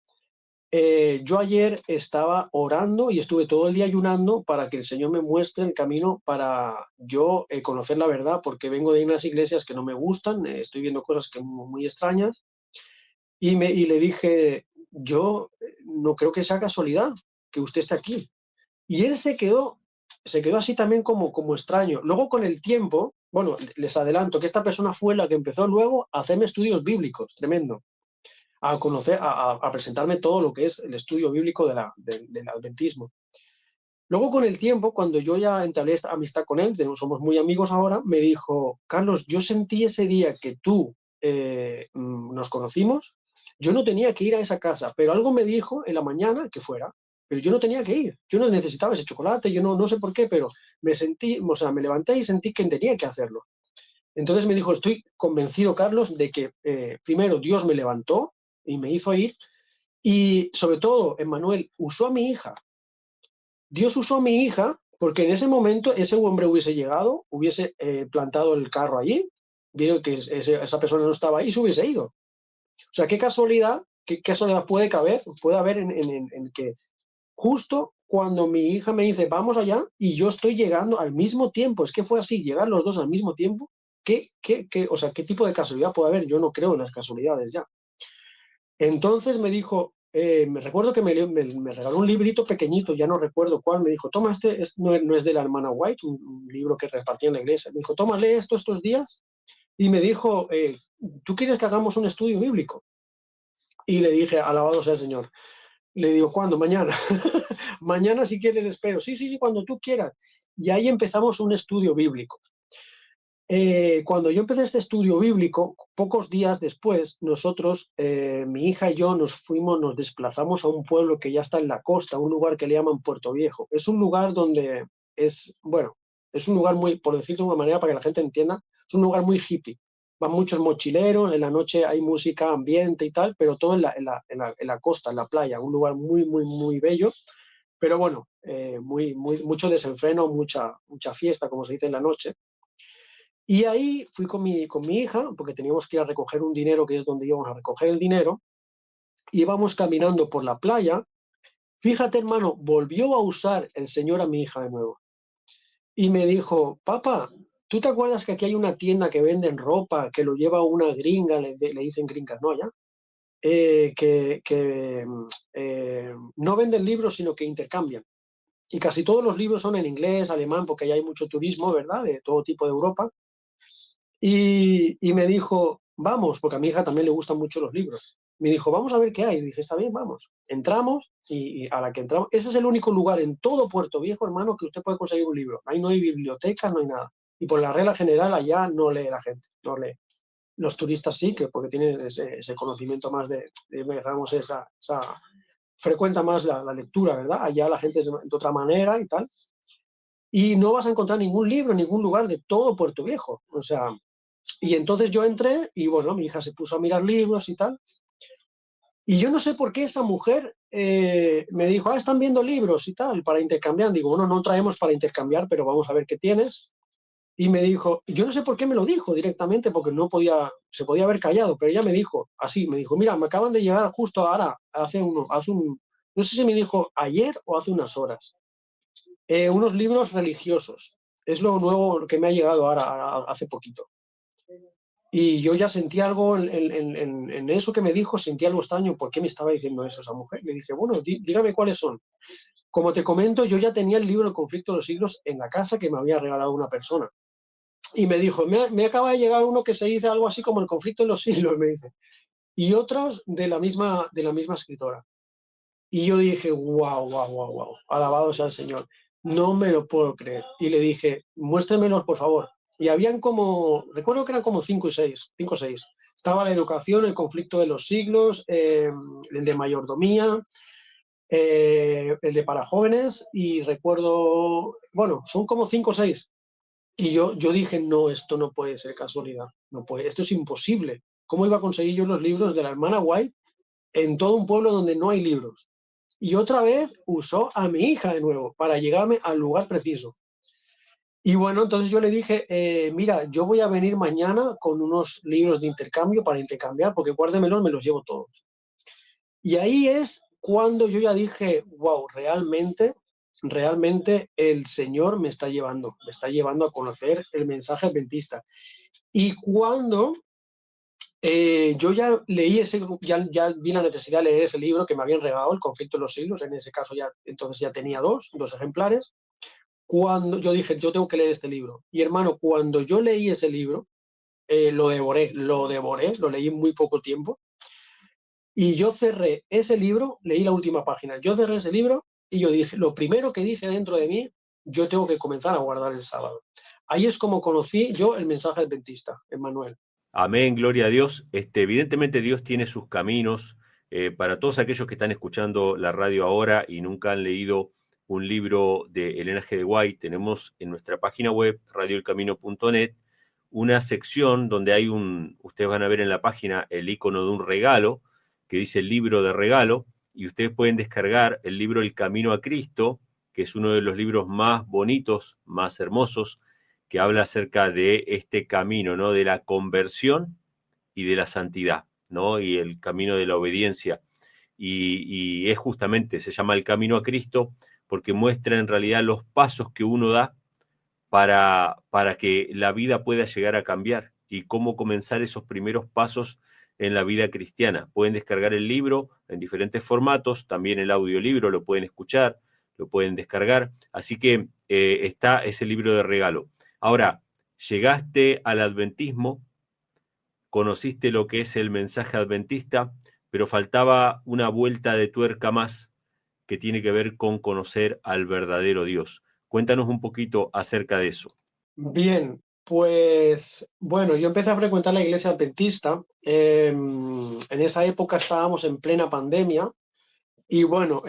yo ayer estaba orando y estuve todo el día ayunando para que el Señor me muestre el camino para yo conocer la verdad, porque vengo de unas iglesias que no me gustan, estoy viendo cosas que muy extrañas, y le dije, yo no creo que sea casualidad que usted esté aquí. Y él se quedó así también como extraño. Luego con el tiempo, bueno, les adelanto que esta persona fue la que empezó luego a hacerme estudios bíblicos, tremendo, a conocer, a presentarme todo lo que es el estudio bíblico del adventismo. Luego con el tiempo, cuando yo ya entablé esta amistad con él, somos muy amigos ahora, me dijo, Carlos, yo sentí ese día que tú nos conocimos, yo no tenía que ir a esa casa, pero algo me dijo en la mañana que fuera, pero yo no tenía que ir, yo no necesitaba ese chocolate, yo no sé por qué, pero me levanté y sentí que tenía que hacerlo. Entonces me dijo, estoy convencido, Carlos, de que primero Dios me levantó y me hizo ir, y sobre todo, Emmanuel, usó a mi hija. Dios usó a mi hija porque en ese momento ese hombre hubiese llegado, hubiese plantado el carro allí, vieron que esa persona no estaba ahí y se hubiese ido. O sea, qué casualidad puede haber en que justo cuando mi hija me dice, vamos allá, y yo estoy llegando al mismo tiempo, es que fue así, llegar los dos al mismo tiempo, o sea, ¿qué tipo de casualidad puede haber? Yo no creo en las casualidades ya. Entonces me dijo, me recuerdo que me regaló un librito pequeñito, ya no recuerdo cuál, me dijo, toma, no es de la hermana White, un libro que repartía en la iglesia, me dijo, toma, lee esto estos días, y me dijo, ¿tú quieres que hagamos un estudio bíblico? Y le dije, alabado sea el Señor. Le digo, ¿cuándo? Mañana. Mañana si quieres le espero. Sí, cuando tú quieras. Y ahí empezamos un estudio bíblico. Cuando yo empecé este estudio bíblico, pocos días después, nosotros, mi hija y yo, nos desplazamos a un pueblo que ya está en la costa, un lugar que le llaman Puerto Viejo. Es un lugar donde es un lugar muy, por decirlo de una manera para que la gente entienda, es un lugar muy hippie. Van muchos mochileros, en la noche hay música, ambiente y tal, pero todo en la costa, en la playa, un lugar muy bello, pero bueno, mucho desenfreno, mucha fiesta, como se dice en la noche. Y ahí fui con mi hija, porque teníamos que ir a recoger un dinero, que es donde íbamos a recoger el dinero, y íbamos caminando por la playa. Fíjate, hermano, volvió a usar el Señor a mi hija de nuevo. Y me dijo, papá, ¿tú te acuerdas que aquí hay una tienda que venden ropa, que lo lleva una gringa, le dicen gringas, ¿no? Allá, que no venden libros, sino que intercambian. Y casi todos los libros son en inglés, alemán, porque allá hay mucho turismo, ¿verdad? De todo tipo de Europa. Y me dijo, vamos, porque a mi hija también le gustan mucho los libros. Me dijo, vamos a ver qué hay. Y dije, está bien, vamos. Entramos y a la que entramos, ese es el único lugar en todo Puerto Viejo, hermano, que usted puede conseguir un libro. Ahí no hay bibliotecas, no hay nada. Y por la regla general allá no lee la gente, no lee. Los turistas sí, que porque tienen ese conocimiento más digamos, frecuenta más la lectura, ¿verdad? Allá la gente es de otra manera y tal. Y no vas a encontrar ningún libro en ningún lugar de todo Puerto Viejo. O sea, y entonces yo entré y bueno, mi hija se puso a mirar libros y tal. Y yo no sé por qué esa mujer me dijo, están viendo libros y tal, para intercambiar. Digo, bueno, no traemos para intercambiar, pero vamos a ver qué tienes. Y me dijo, yo no sé por qué me lo dijo directamente, porque se podía haber callado, pero ella me dijo, así, me dijo, mira, me acaban de llegar justo ahora, no sé si me dijo ayer o hace unas horas, unos libros religiosos. Es lo nuevo que me ha llegado ahora hace poquito. Y yo ya sentí algo en eso que me dijo, sentí algo extraño. ¿Por qué me estaba diciendo eso esa mujer? Le dije, bueno, dígame cuáles son. Como te comento, yo ya tenía el libro El conflicto de los siglos en la casa que me había regalado una persona. Y me dijo, me acaba de llegar uno que se dice algo así como El conflicto de los siglos, me dice. Y otros de la misma escritora. Y yo dije, wow, alabado sea el Señor. No me lo puedo creer. Y le dije, muéstremelos, por favor. Y habían recuerdo que eran como 5 o 6. Estaba la educación, el conflicto de los siglos, el de mayordomía, el de para jóvenes, y recuerdo, bueno, son como 5 o 6. Y yo dije, no, esto no puede ser casualidad, no puede, esto es imposible. ¿Cómo iba a conseguir yo los libros de la hermana White en todo un pueblo donde no hay libros? Y otra vez usó a mi hija de nuevo para llegarme al lugar preciso. Y bueno, entonces yo le dije, mira, yo voy a venir mañana con unos libros de intercambio para intercambiar, porque guárdemelos, me los llevo todos. Y ahí es cuando yo ya dije, wow, realmente el Señor me está llevando a conocer el mensaje adventista. Y cuando yo ya leí ya vi la necesidad de leer ese libro que me habían regalado, El conflicto de los siglos, en ese caso entonces ya tenía dos ejemplares. Cuando yo dije, yo tengo que leer este libro. Y hermano, cuando yo leí ese libro, lo devoré, lo leí en muy poco tiempo. Y yo cerré ese libro, leí la última página, yo cerré ese libro y yo dije, lo primero que dije dentro de mí, yo tengo que comenzar a guardar el sábado. Ahí es como conocí yo el mensaje adventista, Emmanuel. Amén, gloria a Dios. Evidentemente Dios tiene sus caminos. Para todos aquellos que están escuchando la radio ahora y nunca han leído un libro de Elena G. de White, tenemos en nuestra página web, radioelcamino.net, una sección donde hay ustedes van a ver en la página el icono de un regalo, que dice el libro de regalo, y ustedes pueden descargar el libro El Camino a Cristo, que es uno de los libros más bonitos, más hermosos, que habla acerca de este camino, ¿no? De la conversión y de la santidad, ¿no? Y el camino de la obediencia. Y es justamente, se llama El Camino a Cristo, porque muestra en realidad los pasos que uno da para que la vida pueda llegar a cambiar y cómo comenzar esos primeros pasos en la vida cristiana. Pueden descargar el libro en diferentes formatos, también el audiolibro lo pueden escuchar, lo pueden descargar, así que está ese libro de regalo. Ahora, llegaste al adventismo, conociste lo que es el mensaje adventista, pero faltaba una vuelta de tuerca más que tiene que ver con conocer al verdadero Dios. Cuéntanos un poquito acerca de eso. Bien, pues bueno, yo empecé a frecuentar la iglesia adventista. En esa época estábamos en plena pandemia. Y bueno,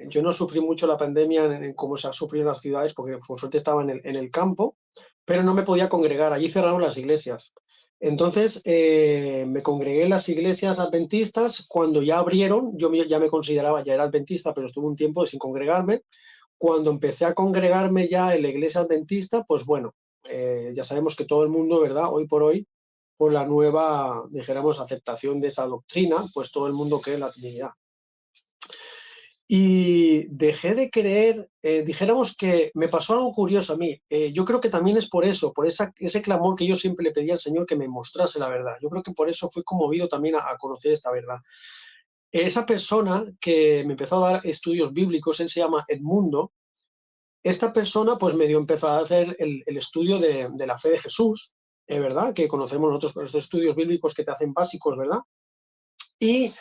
yo no sufrí mucho la pandemia como se ha sufrido en las ciudades, porque por suerte estaba en el campo, pero no me podía congregar. Allí cerraron las iglesias. Entonces, me congregué en las iglesias adventistas. Cuando ya abrieron, ya me consideraba, ya era adventista, pero estuve un tiempo sin congregarme. Cuando empecé a congregarme ya en la iglesia adventista, pues bueno, ya sabemos que todo el mundo, ¿verdad? Hoy por hoy, por la nueva, dijéramos, aceptación de esa doctrina, pues todo el mundo cree en la Trinidad. Y dejé de creer, dijéramos que me pasó algo curioso a mí. Yo creo que también es por eso, por ese clamor que yo siempre le pedí al Señor que me mostrase la verdad. Yo creo que por eso fui conmovido también a conocer esta verdad. Esa persona que me empezó a dar estudios bíblicos, él se llama Edmundo. Esta persona pues medio empezó a hacer el estudio de la fe de Jesús, ¿verdad? Que conocemos nosotros los estudios bíblicos que te hacen básicos, ¿verdad? Y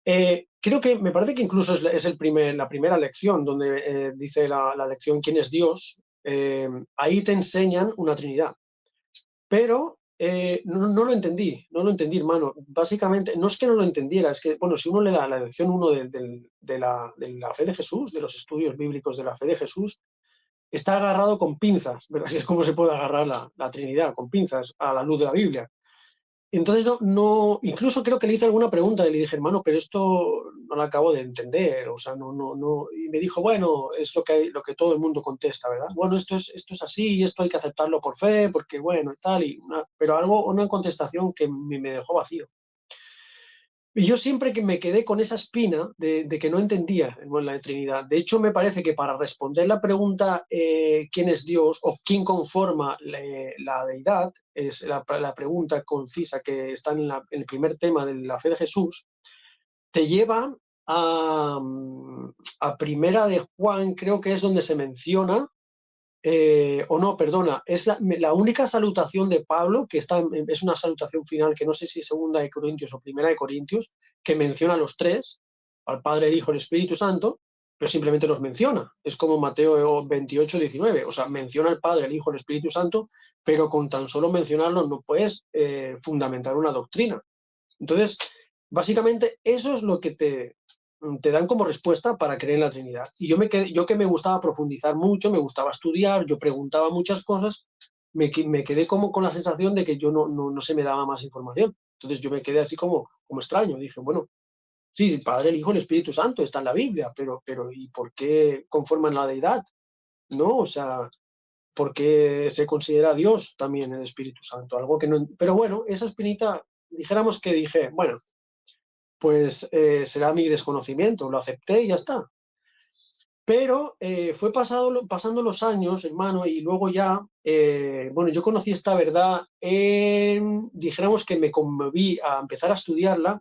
creo que me parece que incluso es la primera lección donde dice la lección ¿Quién es Dios? Ahí te enseñan una Trinidad. Pero no lo entendí, hermano. Básicamente, no es que no lo entendiera, es que, bueno, si uno lee la lección 1 de la fe de Jesús, de los estudios bíblicos de la fe de Jesús, está agarrado con pinzas, ¿verdad? Así es como se puede agarrar la Trinidad, con pinzas, a la luz de la Biblia. Entonces, incluso creo que le hice alguna pregunta y le dije, hermano, pero esto no lo acabo de entender, o sea, no. Y me dijo, bueno, es lo que todo el mundo contesta, ¿verdad? Bueno, esto es así, esto hay que aceptarlo por fe, porque bueno, y tal, pero una contestación que me dejó vacío. Y yo siempre que me quedé con esa espina de que no entendía la Trinidad. De hecho, me parece que para responder la pregunta ¿quién es Dios o quién conforma la deidad? Es la pregunta concisa que está en el primer tema de la fe de Jesús. Te lleva a Primera de Juan, creo que es donde se menciona, o no, perdona, es la única salutación de Pablo, que es una salutación final, que no sé si es Segunda de Corintios o Primera de Corintios, que menciona a los tres, al Padre, el Hijo y el Espíritu Santo, pero simplemente los menciona. Es como Mateo 28, 19, o sea, menciona al Padre, el Hijo y el Espíritu Santo, pero con tan solo mencionarlos no puedes fundamentar una doctrina. Entonces, básicamente eso es lo que te dan como respuesta para creer en la Trinidad. Y yo que me gustaba profundizar mucho, me gustaba estudiar, yo preguntaba muchas cosas, me quedé como con la sensación de que yo no se me daba más información. Entonces yo me quedé así como extraño. Dije, bueno, sí, el Padre, el Hijo, el Espíritu Santo está en la Biblia, pero ¿y por qué conforman la deidad? ¿No? O sea, ¿por qué se considera Dios también el Espíritu Santo? Algo que no... Pero bueno, esa espinita, dijéramos que dije, bueno, pues será mi desconocimiento, lo acepté y ya está. Pero fue pasando los años, hermano, y luego ya, bueno, yo conocí esta verdad, dijéramos que me conmoví a empezar a estudiarla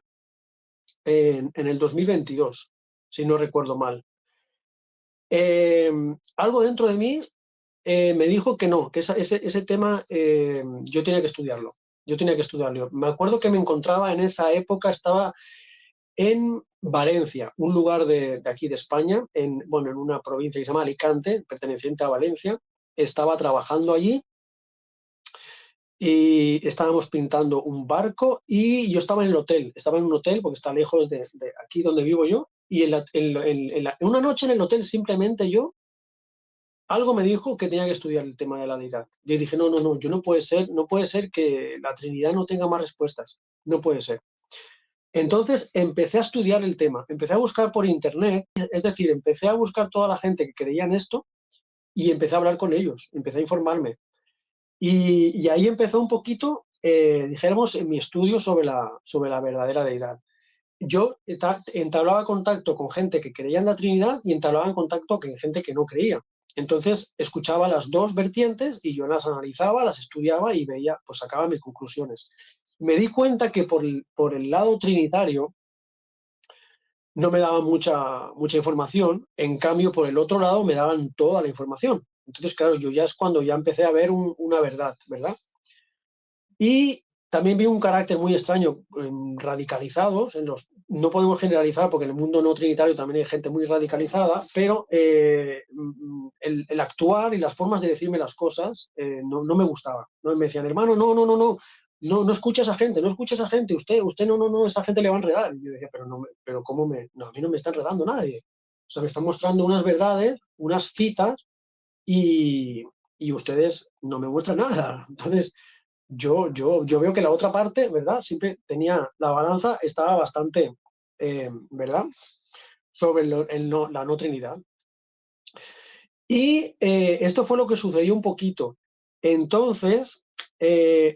en el 2022, si no recuerdo mal. Algo dentro de mí me dijo que no, que ese tema yo tenía que estudiarlo. Yo tenía que estudiarlo. Me acuerdo que me encontraba en esa época, estaba en Valencia, un lugar de aquí de España, bueno, en una provincia que se llama Alicante, perteneciente a Valencia. Estaba trabajando allí y estábamos pintando un barco y yo estaba en el hotel, estaba en un hotel porque está lejos de aquí donde vivo yo, y una noche en el hotel simplemente algo me dijo que tenía que estudiar el tema de la deidad. Yo dije, no, no puede ser que la Trinidad no tenga más respuestas, no puede ser. Entonces empecé a estudiar el tema, empecé a buscar por internet, es decir, empecé a buscar toda la gente que creía en esto y empecé a hablar con ellos, empecé a informarme. Y ahí empezó un poquito, dijéramos, en mi estudio sobre la verdadera deidad. Yo entablaba contacto con gente que creía en la Trinidad y entablaba en contacto con gente que no creía. Entonces escuchaba las dos vertientes y yo las analizaba, las estudiaba y veía, pues sacaba mis conclusiones. Me di cuenta que por el lado trinitario no me daban mucha información, en cambio por el otro lado me daban toda la información. Entonces, claro, yo ya es cuando ya empecé a ver una verdad, ¿verdad? Y también vi un carácter muy extraño, radicalizados, no podemos generalizar porque en el mundo no trinitario también hay gente muy radicalizada, pero el actuar y las formas de decirme las cosas no me gustaba. ¿No? Me decían, hermano, no escucha a esa gente, no escucha a esa gente, usted no, esa gente le va a enredar. Y yo decía, pero ¿cómo no, a mí no me está enredando nadie. O sea, me están mostrando unas verdades, unas citas y ustedes no me muestran nada. Entonces, yo veo que la otra parte, ¿verdad? Siempre tenía, la balanza estaba bastante, ¿verdad? Sobre la no Trinidad. Y esto fue lo que sucedió un poquito. Entonces,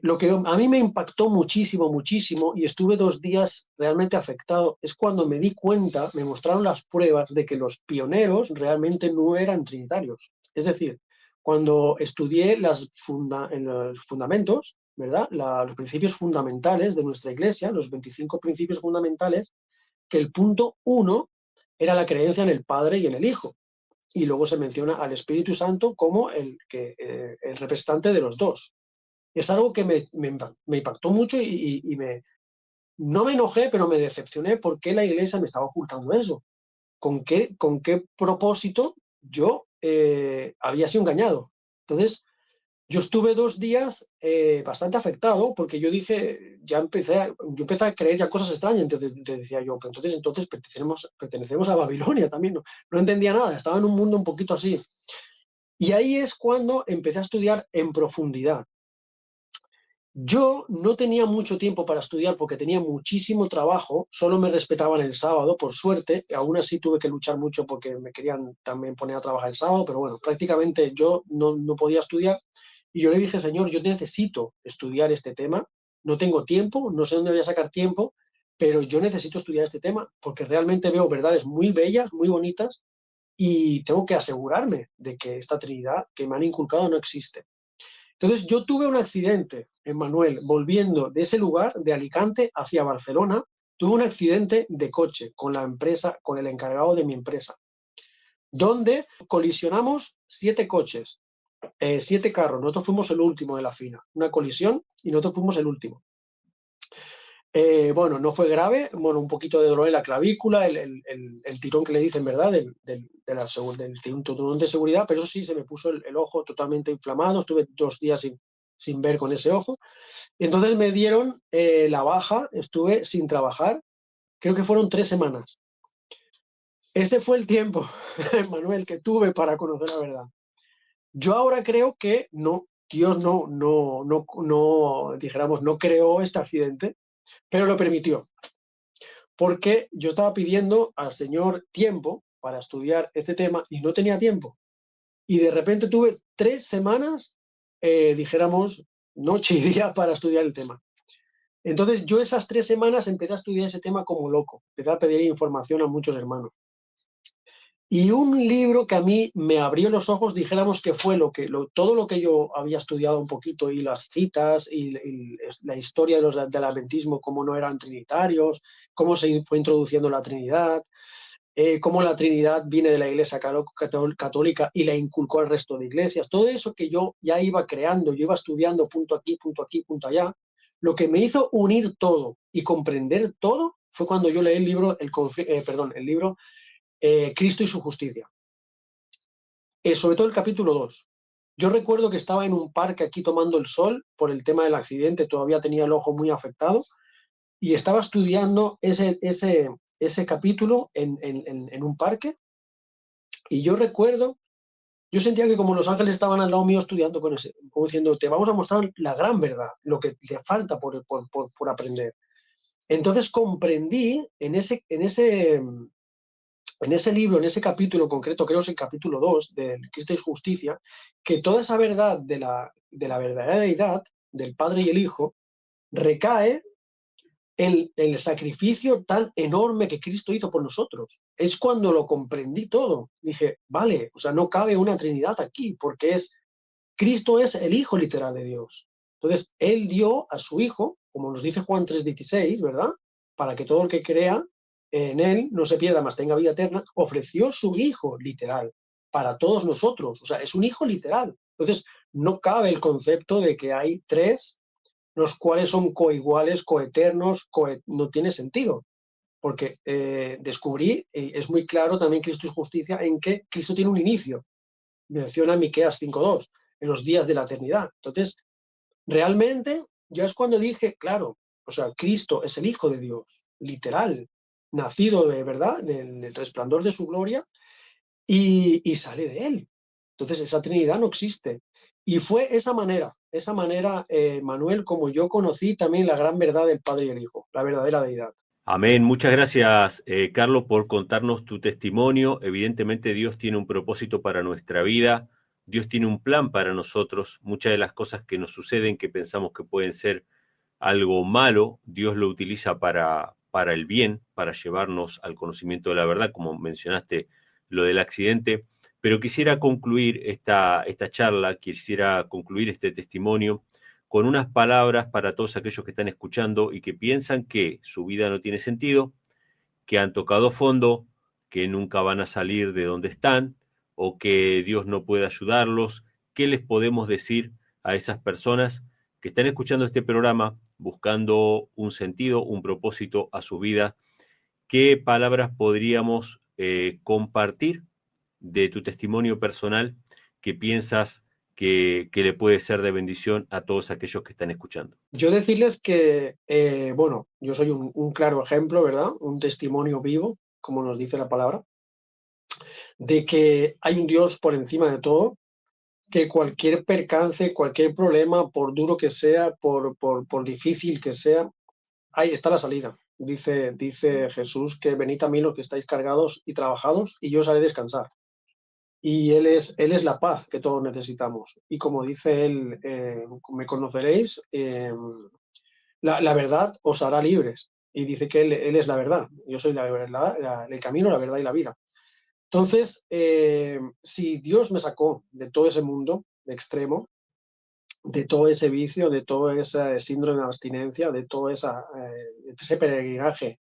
lo que a mí me impactó muchísimo, muchísimo, y estuve 2 días realmente afectado, es cuando me di cuenta, me mostraron las pruebas de que los pioneros realmente no eran trinitarios. Es decir, cuando estudié los fundamentos, ¿verdad? Los principios fundamentales de nuestra Iglesia, los 25 principios fundamentales, que el punto 1 era la creencia en el Padre y en el Hijo. Y luego se menciona al Espíritu Santo como el representante de los dos. Es algo que me impactó mucho y no me enojé, pero me decepcioné porque la Iglesia me estaba ocultando eso. ¿Con qué propósito yo había sido engañado? Entonces, yo estuve 2 días bastante afectado porque yo dije, yo empecé a creer ya cosas extrañas. Entonces decía yo, pues entonces pertenecemos a Babilonia también. No entendía nada, estaba en un mundo un poquito así. Y ahí es cuando empecé a estudiar en profundidad. Yo no tenía mucho tiempo para estudiar porque tenía muchísimo trabajo, solo me respetaban el sábado, por suerte, aún así tuve que luchar mucho porque me querían también poner a trabajar el sábado, pero bueno, prácticamente yo no podía estudiar y yo le dije, Señor, yo necesito estudiar este tema, no tengo tiempo, no sé dónde voy a sacar tiempo, pero yo necesito estudiar este tema porque realmente veo verdades muy bellas, muy bonitas y tengo que asegurarme de que esta Trinidad que me han inculcado no existe. Entonces yo tuve un accidente, Emmanuel, volviendo de ese lugar, de Alicante hacia Barcelona, tuve un accidente de coche con la empresa, con el encargado de mi empresa, donde colisionamos 7 coches, 7 carros. Nosotros fuimos el último de la fila, una colisión y nosotros fuimos el último. Bueno, no fue grave, bueno, un poquito de dolor en la clavícula, el tirón que le dicen, ¿verdad? Del cinturón de seguridad, pero eso sí, se me puso el ojo totalmente inflamado, estuve 2 días sin ver con ese ojo. Entonces me dieron la baja, estuve sin trabajar, creo que fueron 3 semanas. ese fue el tiempo, Manuel, que tuve para conocer la verdad. Yo ahora creo que no, Dios no, dijéramos, no creó este accidente, pero lo permitió, porque yo estaba pidiendo al Señor tiempo para estudiar este tema y no tenía tiempo. Y de repente tuve 3 semanas, dijéramos, noche y día para estudiar el tema. Entonces yo esas 3 semanas empecé a estudiar ese tema como loco, empecé a pedir información a muchos hermanos. Y un libro que a mí me abrió los ojos, dijéramos que fue todo lo que yo había estudiado un poquito, y las citas, y la historia del adventismo, cómo no eran trinitarios, cómo se fue introduciendo la Trinidad, cómo la Trinidad viene de la Iglesia católica y la inculcó al resto de iglesias. Todo eso que yo ya iba creando, yo iba estudiando punto aquí, punto aquí, punto allá, lo que me hizo unir todo y comprender todo fue cuando yo leí el libro, el libro Cristo y su justicia. Sobre todo el capítulo 2. Yo recuerdo que estaba en un parque aquí tomando el sol por el tema del accidente, todavía tenía el ojo muy afectado, y estaba estudiando ese capítulo en un parque, y yo recuerdo, yo sentía que como los ángeles estaban al lado mío estudiando con ese, como diciendo, te vamos a mostrar la gran verdad, lo que te falta por aprender. Entonces comprendí en ese libro, en ese capítulo concreto, creo que es el capítulo 2 de Cristo y Justicia, que toda esa verdad de la verdadera deidad, del Padre y el Hijo, recae en el sacrificio tan enorme que Cristo hizo por nosotros. Es cuando lo comprendí todo. Dije, vale, o sea, no cabe una Trinidad aquí, porque Cristo es el Hijo literal de Dios. Entonces, Él dio a su Hijo, como nos dice Juan 3:16, ¿verdad? Para que todo el que crea en Él no se pierda, mas tenga vida eterna, ofreció su Hijo literal para todos nosotros. O sea, es un Hijo literal. Entonces, no cabe el concepto de que hay 3, los cuales son coiguales, coeternos, no tiene sentido. Porque descubrí, es muy claro también Cristo y Justicia, en que Cristo tiene un inicio. Menciona Miqueas 5:2, en los días de la eternidad. Entonces, realmente, ya es cuando dije, claro, o sea, Cristo es el Hijo de Dios, literal, nacido de verdad, del resplandor de su gloria, y sale de él. Entonces, esa Trinidad no existe. Y fue esa manera, Manuel, como yo conocí también la gran verdad del Padre y el Hijo, la verdadera deidad. Amén. Muchas gracias, Carlos, por contarnos tu testimonio. Evidentemente Dios tiene un propósito para nuestra vida. Dios tiene un plan para nosotros. Muchas de las cosas que nos suceden, que pensamos que pueden ser algo malo, Dios lo utiliza para el bien, para llevarnos al conocimiento de la verdad, como mencionaste lo del accidente. Pero quisiera concluir esta charla, quisiera concluir este testimonio con unas palabras para todos aquellos que están escuchando y que piensan que su vida no tiene sentido, que han tocado fondo, que nunca van a salir de donde están o que Dios no puede ayudarlos. ¿Qué les podemos decir a esas personas que están escuchando este programa buscando un sentido, un propósito a su vida? ¿Qué palabras podríamos compartir de tu testimonio personal que piensas que le puede ser de bendición a todos aquellos que están escuchando? Yo decirles que, bueno, yo soy un claro ejemplo, ¿verdad? Un testimonio vivo, como nos dice la palabra, de que hay un Dios por encima de todo, que cualquier percance, cualquier problema, por duro que sea, por difícil que sea, ahí está la salida. Dice Jesús que venid a mí los que estáis cargados y trabajados, y yo os haré descansar. Y él es la paz que todos necesitamos. Y como dice él, me conoceréis, la verdad os hará libres. Y dice que él es la verdad. Yo soy la verdad, el camino, la verdad y la vida. Entonces, si Dios me sacó de todo ese mundo de extremo, de todo ese vicio, de todo ese síndrome de abstinencia, de todo ese peregrinaje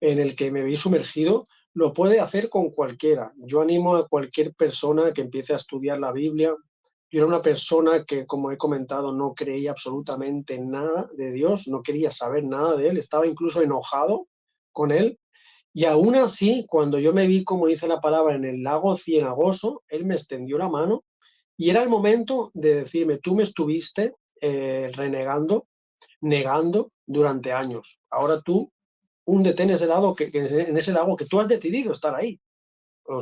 en el que me vi sumergido, lo puede hacer con cualquiera. Yo animo a cualquier persona que empiece a estudiar la Biblia. Yo era una persona que, como he comentado, no creía absolutamente nada de Dios, no quería saber nada de Él, estaba incluso enojado con Él. Y aún así, cuando yo me vi, como dice la palabra, en el lago Cienagoso, Él me extendió la mano y era el momento de decirme, tú me estuviste renegando, negando durante años. Ahora tú húndete en ese lago en ese lago que tú has decidido estar ahí.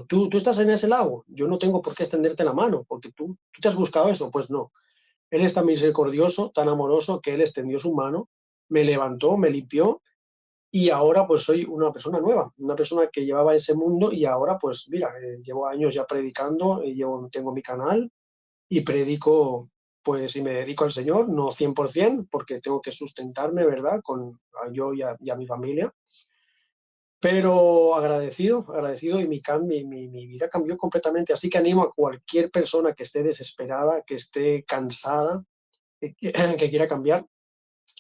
Tú estás en ese lago, yo no tengo por qué extenderte la mano, porque tú te has buscado esto. Pues no. Él es tan misericordioso, tan amoroso, que Él extendió su mano, me levantó, me limpió, y ahora pues soy una persona nueva, una persona que llevaba ese mundo, y ahora pues mira, llevo años ya predicando, tengo mi canal y predico, pues, y me dedico al Señor, no 100%, porque tengo que sustentarme, ¿verdad? Yo y a mi familia, pero agradecido, y mi vida cambió completamente. Así que animo a cualquier persona que esté desesperada, que esté cansada, que quiera cambiar,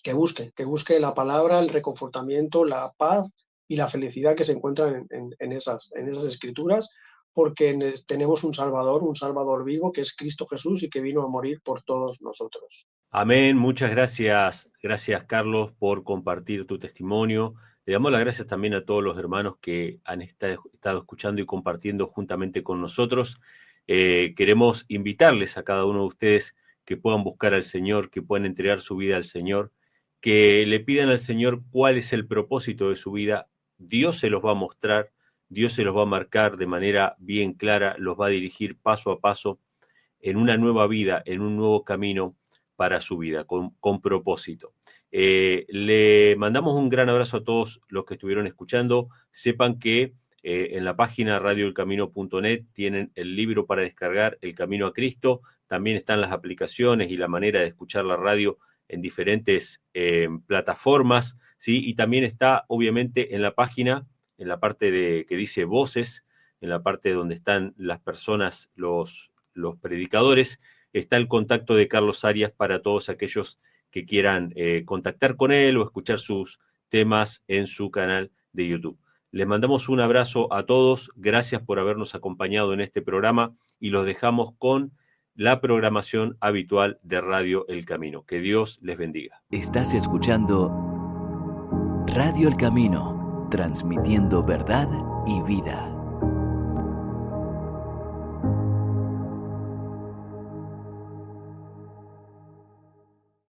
que busque la palabra, el reconfortamiento, la paz y la felicidad que se encuentran en esas escrituras, porque tenemos un Salvador vivo, que es Cristo Jesús, y que vino a morir por todos nosotros. Amén, muchas gracias, gracias Carlos por compartir tu testimonio. Le damos las gracias también a todos los hermanos que han estado escuchando y compartiendo juntamente con nosotros. Queremos invitarles a cada uno de ustedes que puedan buscar al Señor, que puedan entregar su vida al Señor, que le pidan al Señor cuál es el propósito de su vida. Dios se los va a mostrar, Dios se los va a marcar de manera bien clara, los va a dirigir paso a paso en una nueva vida, en un nuevo camino para su vida, con propósito. Le mandamos un gran abrazo a todos los que estuvieron escuchando. Sepan que en la página radioelcamino.net tienen el libro para descargar, El Camino a Cristo. También están las aplicaciones y la manera de escuchar la radio en diferentes plataformas, ¿sí? Y también está, obviamente, en la página, en la parte que dice voces, en la parte donde están las personas, los predicadores, está el contacto de Carlos Arias para todos aquellos que quieran contactar con él o escuchar sus temas en su canal de YouTube. Les mandamos un abrazo a todos, gracias por habernos acompañado en este programa y los dejamos con la programación habitual de Radio El Camino. Que Dios les bendiga. Estás escuchando Radio El Camino, transmitiendo verdad y vida.